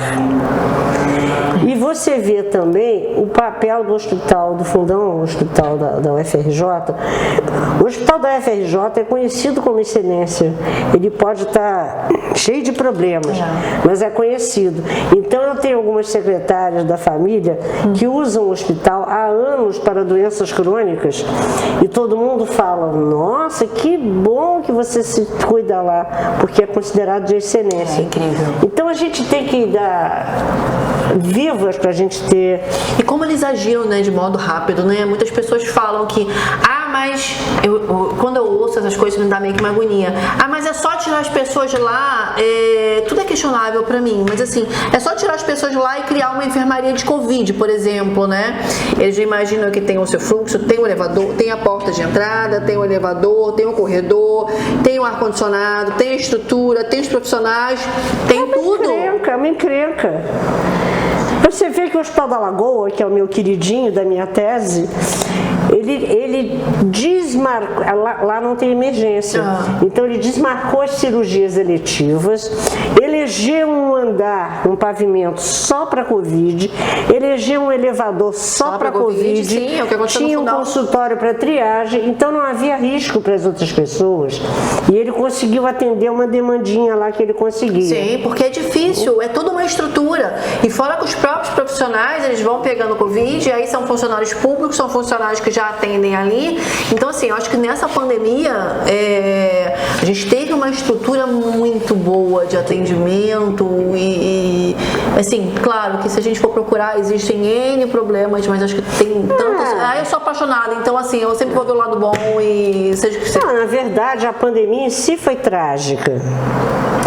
E você vê também o papel do Hospital do Fundão, o Hospital da UFRJ. O Hospital da UFRJ é conhecido como excelência. Ele pode estar cheio de problemas, mas é conhecido. Então eu tenho algumas secretárias da família que usam o hospital há anos para doenças crônicas e todo mundo fala, nossa, que bom que você se cuida lá, porque é considerado de excelência. É incrível. Então a gente tem que dar vivas para a gente ter. E como eles agiram, né, de modo rápido, né? Muitas pessoas falam que, mas quando eu ouço essas coisas me dá meio que uma agonia. Mas é só tirar as pessoas de lá, tudo é questionável pra mim, mas assim, é só tirar as pessoas de lá e criar uma enfermaria de Covid, por exemplo, né? Eles já imaginam que tem o seu fluxo, tem o elevador, tem a porta de entrada, tem o elevador, tem o corredor, tem o ar-condicionado, tem a estrutura, tem os profissionais, tem tudo. É uma encrenca. Você vê que o Hospital da Lagoa, que é o meu queridinho da minha tese, ele desmarcou, lá não tem emergência, então ele desmarcou as cirurgias eletivas, elegeu um andar, um pavimento só para Covid, elegeu um elevador só para Covid, sim, é o que aconteceu tinha um consultório para triagem, então não havia risco para as outras pessoas, e ele conseguiu atender uma demandinha lá que ele conseguia. Sim, porque é difícil, é toda uma estrutura, e fora que os próprios profissionais, eles vão pegando Covid, e aí são funcionários públicos, são funcionários que já atendem ali. Então, assim, eu acho que nessa pandemia a gente teve uma estrutura muito boa de atendimento e assim, claro que se a gente for procurar, existem N problemas, mas acho que tem tantas... eu sou apaixonada, então assim, eu sempre vou ver o lado bom e seja o que seja. Na verdade, a pandemia em si foi trágica.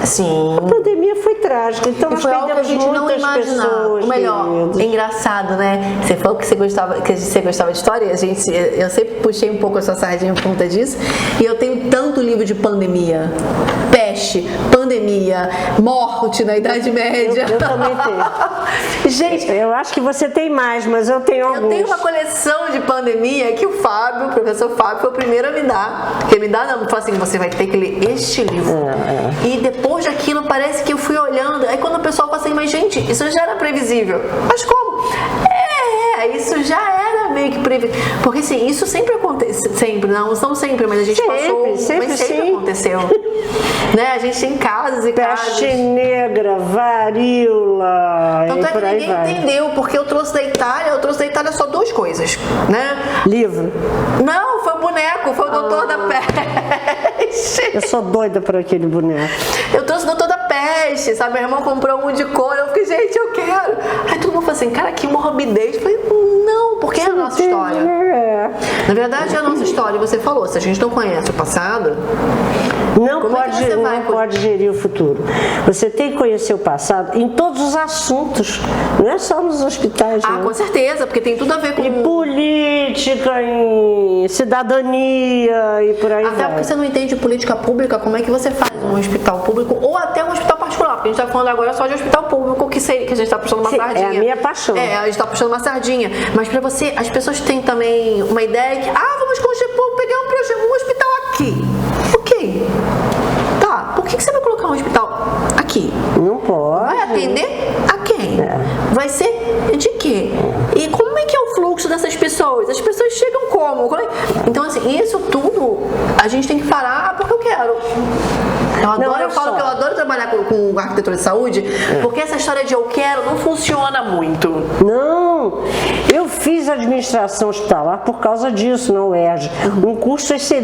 Sim. A pandemia foi trágica, então nós foi algo que a gente não imaginava. Pessoas, o melhor, é engraçado, né? Você falou que você gostava de história, eu sempre puxei um pouco a sua sardinha por conta disso, e eu tenho tanto livro de pandemia, peste, pandemia, morte na Idade Média. Eu também tenho. Gente, eu acho que você tem mais, mas eu tenho alguns. Eu tenho uma coleção de pandemia que o professor Fábio, foi o primeiro a me dar. Porque me dá, não, falou assim, você vai ter que ler este livro. E depois daquilo, parece que eu fui olhando, aí quando o pessoal fala assim, mas gente, isso já era previsível. Mas como? Isso já era meio que previsível. Porque assim, isso sempre acontece, não sempre, mas a gente passou, sempre aconteceu. Né? A gente tem casos e casos. Peste negra, varíola. Tanto é que ninguém entendeu, porque eu trouxe da Itália só 2 coisas, né? Livro. Não, foi o boneco, foi o Doutor da Peste. Eu sou doida por aquele boneco. Eu trouxe o Doutor da Peste, sabe? Meu irmão comprou um de cor, eu fiquei, gente, eu quero. Aí todo mundo falou assim, cara, que morbidez. Eu falei, não, porque é a nossa história. Na verdade, é a nossa história. E você falou, se a gente não conhece o passado, não pode gerir o futuro. Você tem que conhecer o passado em todos os assuntos, não é só nos hospitais. Não. Com certeza, porque tem tudo a ver com... Em política, em cidadania e por aí vai. Até porque você não entende política pública, como é que você faz um hospital público ou até um hospital particular, porque a gente está falando agora só de hospital público, que a gente está puxando uma sardinha. É a minha paixão. A gente está puxando uma sardinha. Mas para você, as pessoas têm também uma ideia que, vamos pegar um hospital aqui. Ok. Tá, por que você vai colocar um hospital aqui? Não pode. Vai atender a quem? Vai ser de quê? E como é que é o fluxo dessas pessoas? As pessoas chegam como? Então, assim, isso tudo a gente tem que parar porque eu quero. Eu falo que eu adoro trabalhar com arquitetura de saúde, porque essa história de eu quero não funciona muito. Não, Então, eu fiz administração hospitalar por causa disso na UERJ. Um curso excelente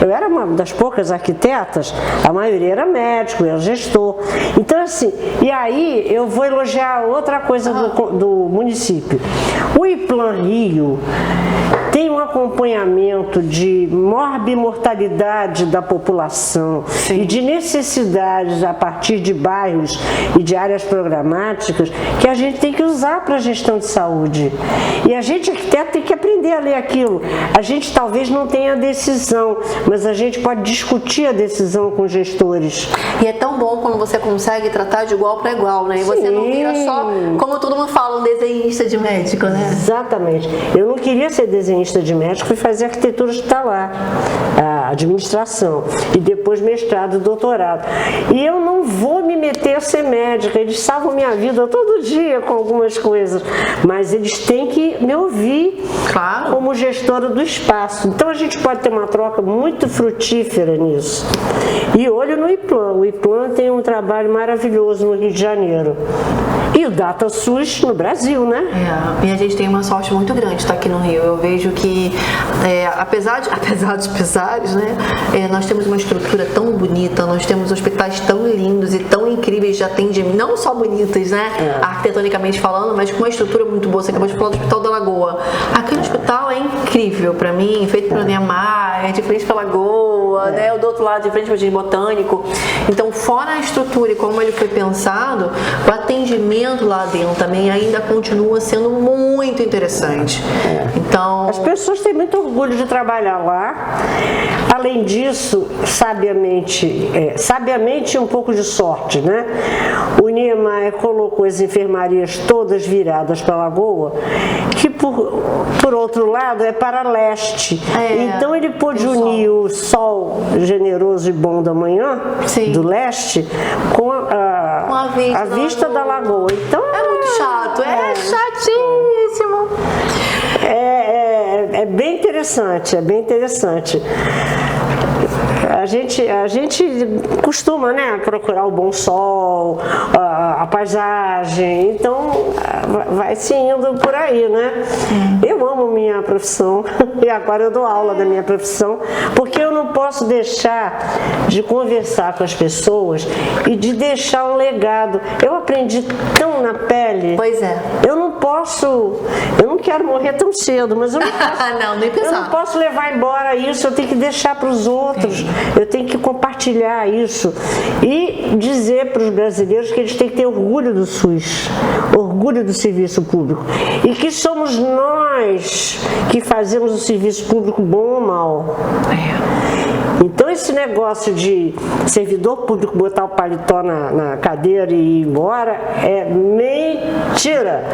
eu era uma das poucas arquitetas, a maioria era médico, era gestor. Então, assim, e aí eu vou elogiar outra coisa do município. O IPLAN Rio tem um acompanhamento de morbimortalidade da população e de necessidades a partir de bairros e de áreas programáticas que a gente tem que usar para a gestão de saúde. E a gente, arquiteto, tem que aprender a ler aquilo. A gente talvez não tenha decisão, mas a gente pode discutir a decisão com gestores. E é tão bom quando você consegue tratar de igual para igual, né? E você não vira só, como todo mundo fala, um desenhista de médico, né? Exatamente. Eu não queria ser desenhista de médico, fui fazer arquitetura hospitalar, a administração, e depois mestrado e doutorado. E eu não vou me meter a ser médica, eles salvam minha vida todo dia com algumas coisas, mas eles têm que me ouvir como gestora do espaço. Então a gente pode ter uma troca muito frutífera nisso. E olho no IPLAN. O IPLAN tem um trabalho maravilhoso no Rio de Janeiro. E o DataSUS no Brasil, né? E a gente tem uma sorte muito grande de estar aqui no Rio. Eu vejo que, apesar dos pesares, né, nós temos uma estrutura tão bonita, nós temos hospitais tão lindos e tão incríveis de atendimento, não só bonitos, né, arquitetonicamente falando, mas com uma estrutura muito boa. Você acabou de falar do Hospital da Lagoa. Aquele hospital é incrível para mim, feito pelo Niemeyer, de frente para a Lagoa, né, o do outro lado de frente para o Jardim Botânico. Então, fora a estrutura e como ele foi pensado, o atendimento lá dentro também ainda continua sendo muito interessante. Então, as pessoas têm muito orgulho de trabalhar lá. Além disso, sabiamente e um pouco de sorte, né? O Niemeyer colocou as enfermarias todas viradas para a Lagoa, que por outro lado é para leste. Então ele pôde unir o sol generoso e bom da manhã, do leste, com a vista da Lagoa. Então, é muito chato, é chatíssimo. É bem interessante, é bem interessante. A gente costuma, né, procurar o bom sol, a paisagem, então vai se indo por aí, né? Eu amo minha profissão e agora eu dou aula da minha profissão, porque eu não posso deixar de conversar com as pessoas e de deixar um legado. Eu aprendi tão na pele. Pois é. Eu não quero morrer tão cedo, mas eu não posso, eu não posso levar embora isso, eu tenho que deixar para os outros. Eu tenho que compartilhar isso e dizer para os brasileiros que eles têm que ter orgulho do SUS, orgulho do serviço público, e que somos nós que fazemos o serviço público bom ou mal. Então esse negócio de servidor público botar o paletó na cadeira e ir embora é mentira.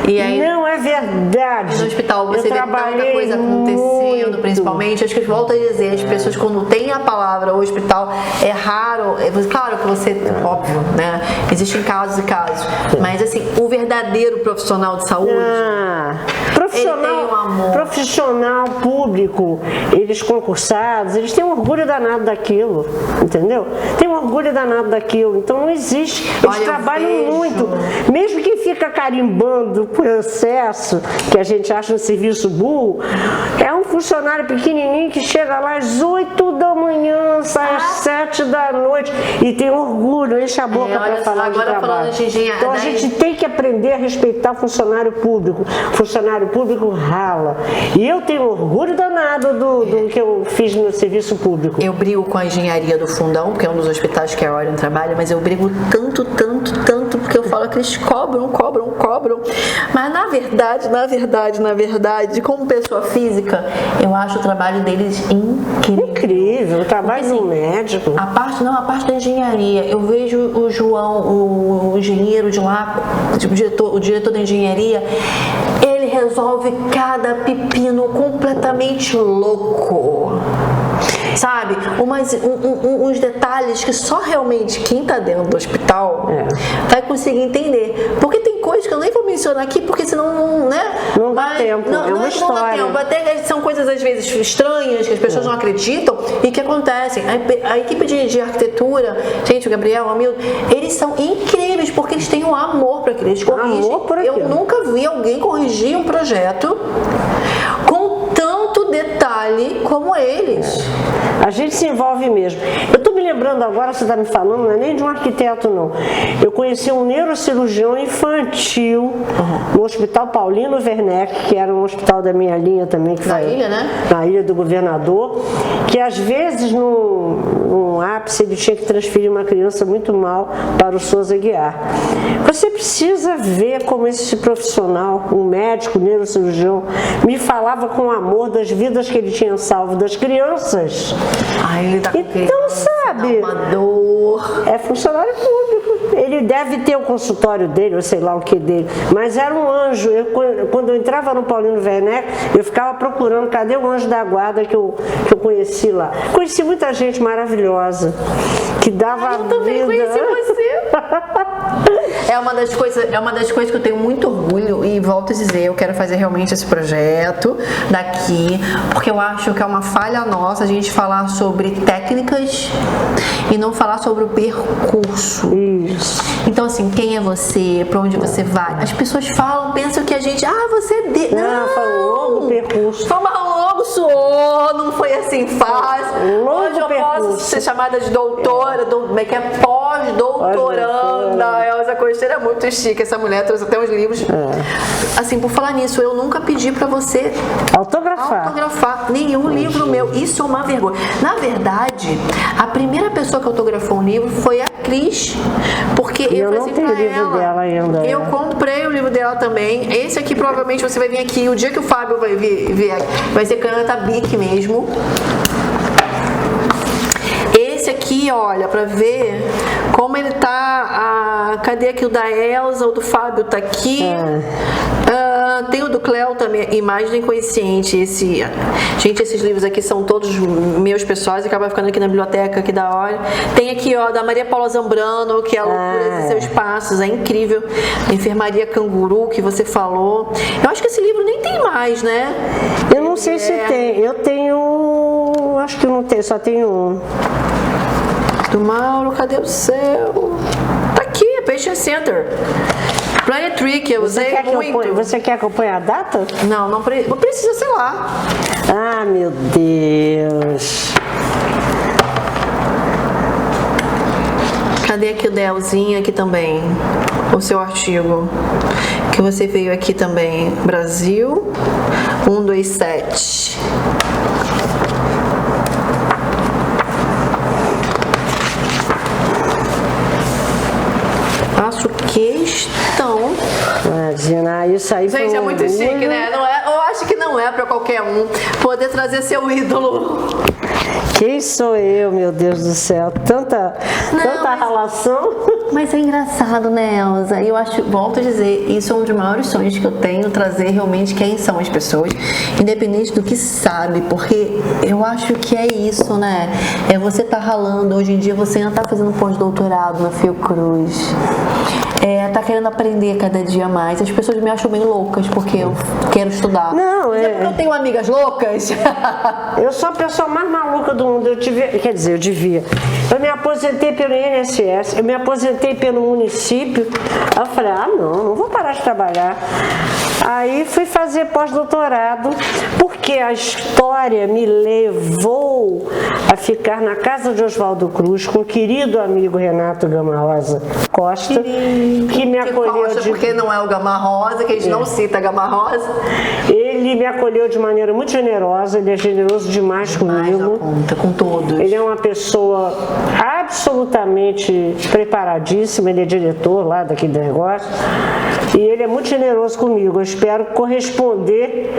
E aí, não é verdade. No hospital você vê tanta coisa acontecendo, principalmente, acho que eu volto a dizer, as pessoas quando tem a palavra hospital, é raro, claro que você, óbvio, né, existem casos e casos, mas assim, o verdadeiro profissional de saúde, ele tem um amor. Profissional público, eles concursados, eles têm um orgulho danado daquilo, entendeu? Tem um orgulho danado daquilo, então não existe, eles trabalham muito, mesmo que fica carimbando por excesso, que a gente acha um serviço burro, é um funcionário pequenininho que chega lá às 8 da manhã, sai às 7 da noite e tem orgulho, enche a boca para falar de trabalho. Então a gente tem que aprender a respeitar o funcionário público. O funcionário público rala. E eu tenho orgulho danado do que eu fiz no serviço público. Eu brigo com a engenharia do Fundão, que é um dos hospitais que a Orion trabalha, mas eu brigo tanto, porque eu falo que eles cobram. Mas na verdade, como pessoa física, eu acho o trabalho deles incrível. O trabalho do médico. A parte da engenharia, eu vejo o João, o engenheiro de lá, o diretor da engenharia, ele resolve cada pepino completamente louco. Sabe? Uns detalhes que só realmente quem tá dentro do hospital vai conseguir entender. Porque tem coisa dois, que eu nem vou mencionar aqui, porque senão, né? Não dá tempo, é uma história. Não dá tempo. Até são coisas, às vezes, estranhas, que as pessoas não acreditam e que acontecem. A equipe de arquitetura, gente, o Gabriel, o Hamilton, eles são incríveis, porque eles têm um amor para aquilo. Eles corrigem. Amor por aquilo. Eu nunca vi alguém corrigir um projeto com tanto detalhe como eles. A gente se envolve mesmo. Eu estou me lembrando agora, você está me falando, não é nem de um arquiteto, não. Eu conheci um neurocirurgião infantil no Hospital Paulino Werneck, que era um hospital da minha linha também. Que Na ilha, né? Na Ilha do Governador, que às vezes num ápice ele tinha que transferir uma criança muito mal para o Souza Guiar. Você precisa ver como esse profissional, um médico, neurocirurgião, me falava com amor das vidas que ele tinha salvo das crianças. Ai, ele tá com então, sabe, uma dor. é funcionário público. Ele deve ter o consultório dele, ou sei lá o que dele, mas era um anjo. Quando eu entrava no Paulino Werneck, eu ficava procurando cadê o anjo da guarda que eu conheci lá. Conheci muita gente maravilhosa que dava eu também vida. conheci você. É uma das coisas que eu tenho muito orgulho e volto a dizer, eu quero fazer realmente esse projeto daqui, porque eu acho que é uma falha nossa a gente falar sobre técnicas e não falar sobre o percurso. Isso. Então assim, quem é você, pra onde você vai? As pessoas falam, pensam que a gente, você é de... Não, foi um longo percurso. Foi um longo suor, não foi assim fácil. Hoje eu posso ser chamada de doutora, como é que é? Pós-doutoranda. A Elza Costeira é muito chique, essa mulher trouxe até uns livros. Assim, por falar nisso, eu nunca pedi pra você autografar nenhum livro meu. Isso é uma vergonha. Na verdade, a primeira pessoa que autografou um livro foi a Cris, porque eu não tenho o livro dela ainda. Eu comprei o livro dela também. Esse aqui provavelmente você vai vir aqui. O dia que o Fábio vai vir vai ser caneta Bic mesmo. Esse aqui, olha, pra ver como ele tá. Cadê aqui o da Elza? O do Fábio tá aqui. Tem o do Cléo também, Imagem do Inconsciente. Gente, esses livros aqui são todos meus pessoais e acaba ficando aqui na biblioteca, que da hora. Tem aqui, ó, da Maria Paula Zambrano, que é a Loucura de Seus Passos, é incrível. Enfermaria Canguru, que você falou. Eu acho que esse livro nem tem mais, né? Eu não sei se tem. Eu tenho. Acho que não tem, só tenho um. Do Mauro, cadê o céu? Tá aqui, Patient Center. Planet Tree, que eu usei muito. Você quer acompanhar a data? Não precisa, sei lá. Ah, meu Deus. Cadê aqui o Delzinho aqui também? O seu artigo. Que você veio aqui também. Brasil 127. Faço questão. Imagina, isso aí. Gente, é muito chique, né? Não é, eu acho que não é pra qualquer um poder trazer seu ídolo. Quem sou eu, meu Deus do céu? Tanta relação. Mas é engraçado, né, Elza? Eu acho, volto a dizer, isso é um dos maiores sonhos que eu tenho, trazer realmente quem são as pessoas, independente do que sabe, porque eu acho que é isso, né? É você tá ralando, hoje em dia você ainda tá fazendo pós-doutorado na Fiocruz. Tá querendo aprender cada dia mais. As pessoas me acham bem loucas porque eu quero estudar. Não, porque eu tenho amigas loucas. Eu sou a pessoa mais maluca do mundo. Eu devia. Eu me aposentei pelo INSS, eu me aposentei pelo município. Aí eu falei, não vou parar de trabalhar. Aí fui fazer pós-doutorado, porque a história me levou a ficar na casa de Oswaldo Cruz com o querido amigo Renato Gama Rosa Costa, que me acolheu porque não é o Gama Rosa, que a gente não cita Gama Rosa. Ele me acolheu de maneira muito generosa, ele é generoso demais comigo. Conta, com todos. Ele é uma pessoa absolutamente preparadíssima, ele é diretor lá daquele negócio, e ele é muito generoso comigo. Eu espero corresponder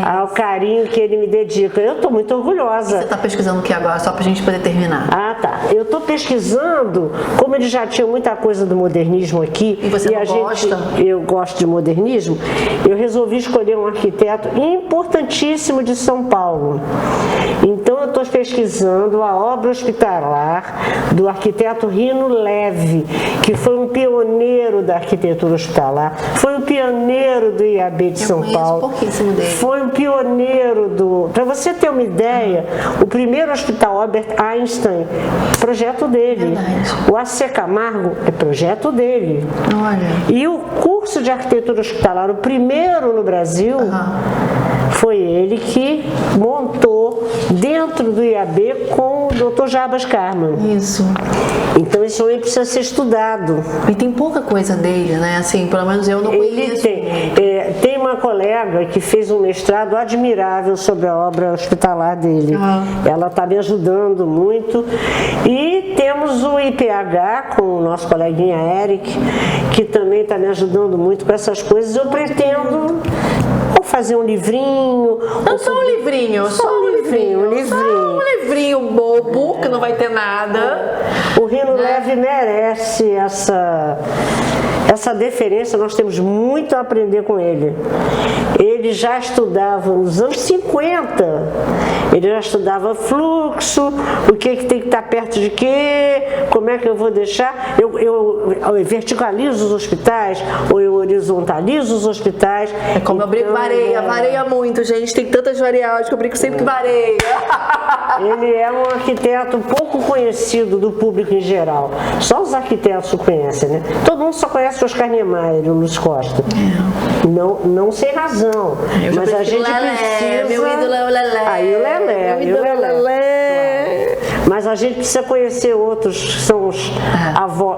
ao carinho que ele me dedica. Eu estou muito orgulhosa. Você está pesquisando o que agora? agora, só pra gente poder terminar? Ah, tá. Eu estou pesquisando, como ele já tinha muita coisa do modernismo aqui. E você não gosta? Eu gosto de modernismo. Eu resolvi escolher um arquiteto importantíssimo de São Paulo. Então eu estou pesquisando a obra hospitalar do arquiteto Rino Leve, que foi um pioneiro da arquitetura hospitalar, foi um pioneiro do IAB de São Paulo. Pouquíssimo dele. Foi um pioneiro do... Para você ter uma ideia, o primeiro hospital Albert Einstein, projeto dele. Verdade. O AC Camargo é projeto dele. Olha. E o curso de arquitetura hospitalar, o primeiro no Brasil, foi ele que montou dentro do IAB com o Dr. Jarbas Carman. Isso. Então esse homem precisa ser estudado. E tem pouca coisa dele, né? Assim, pelo menos eu não conheço. Tem uma colega que fez um mestrado admirável sobre a obra hospitalar dele. Ela está me ajudando muito. E temos o IPH com o nosso coleguinha Eric, que também está me ajudando muito com essas coisas. Eu pretendo ou fazer um livrinho. Não, só um livrinho. Só um livrinho bobo, que não vai ter nada. O Rino Leve merece essa deferência, nós temos muito a aprender com ele. Ele já estudava nos anos 50, ele já estudava fluxo, o que tem que estar perto de quê, como é que eu vou deixar, eu verticalizo os hospitais, ou eu horizontalizo os hospitais. É como eu brinco, vareia muito, gente, tem tantas variáveis que eu brinco sempre que vareia. Ele é um arquiteto pouco conhecido do público em geral, só os arquitetos o conhecem, né? Todo mundo só conhece o Oscar Niemeyer e o Luiz Costa. Não sem razão, mas a gente precisa... Meu ídolo é o Lelé. Aí o Lelé. Mas a gente precisa conhecer outros, que são os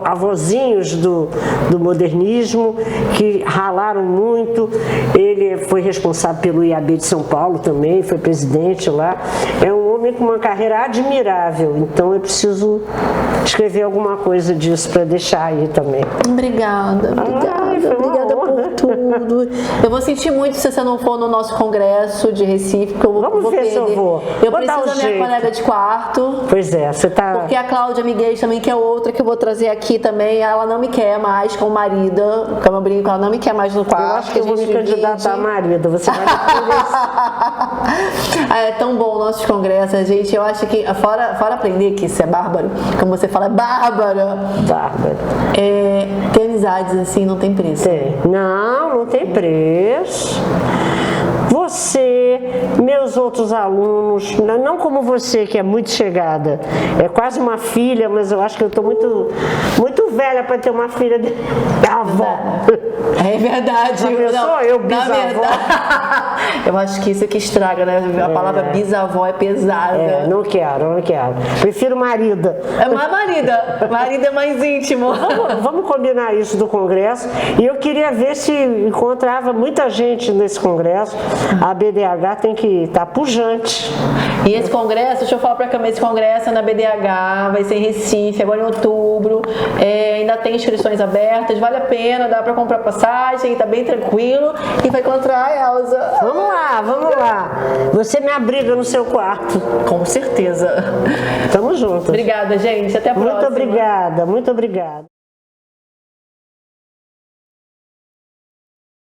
avózinhos do modernismo, que ralaram muito. Ele foi responsável pelo IAB de São Paulo também, foi presidente lá. É um homem com uma carreira admirável, então eu preciso escrever alguma coisa disso para deixar aí também. Obrigada por tudo. Eu vou sentir muito se você não for no nosso congresso de Recife, porque eu vou Vamos ver se eu vou. Eu preciso da minha colega de quarto. Pois é, você tá... Porque a Cláudia Miguel também, que é outra que eu vou trazer aqui também, ela não me quer mais com o marido, como eu brinco, ela não me quer mais no quarto. Eu acho que eu vou me candidatar a marido, você vai É tão bom nossos congressos, gente. Eu acho que, fora aprender que isso é bárbaro, como você fala, bárbaro. Ter amizades assim não tem preço. Não tem preço. Você, meus outros alunos, não como você que é muito chegada, é quase uma filha, mas eu acho que eu estou muito velha para ter uma filha de avó. É verdade. Eu bisavó. Eu acho que isso é que estraga, né? A palavra bisavó é pesada. Não quero. Prefiro marida. É mais marida. Marida é mais íntimo. Vamos combinar isso do congresso. E eu queria ver se encontrava muita gente nesse congresso. A BDH tem que estar pujante. E esse congresso, deixa eu falar pra câmera, esse congresso é na BDH, vai ser em Recife, agora em outubro. Ainda tem inscrições abertas, vale a pena, dá pra comprar passagem, tá bem tranquilo. E vai encontrar a Elza. Vamos lá. Você me abriga no seu quarto. Com certeza. Tamo junto. Obrigada, gente. Até a próxima. Muito obrigada.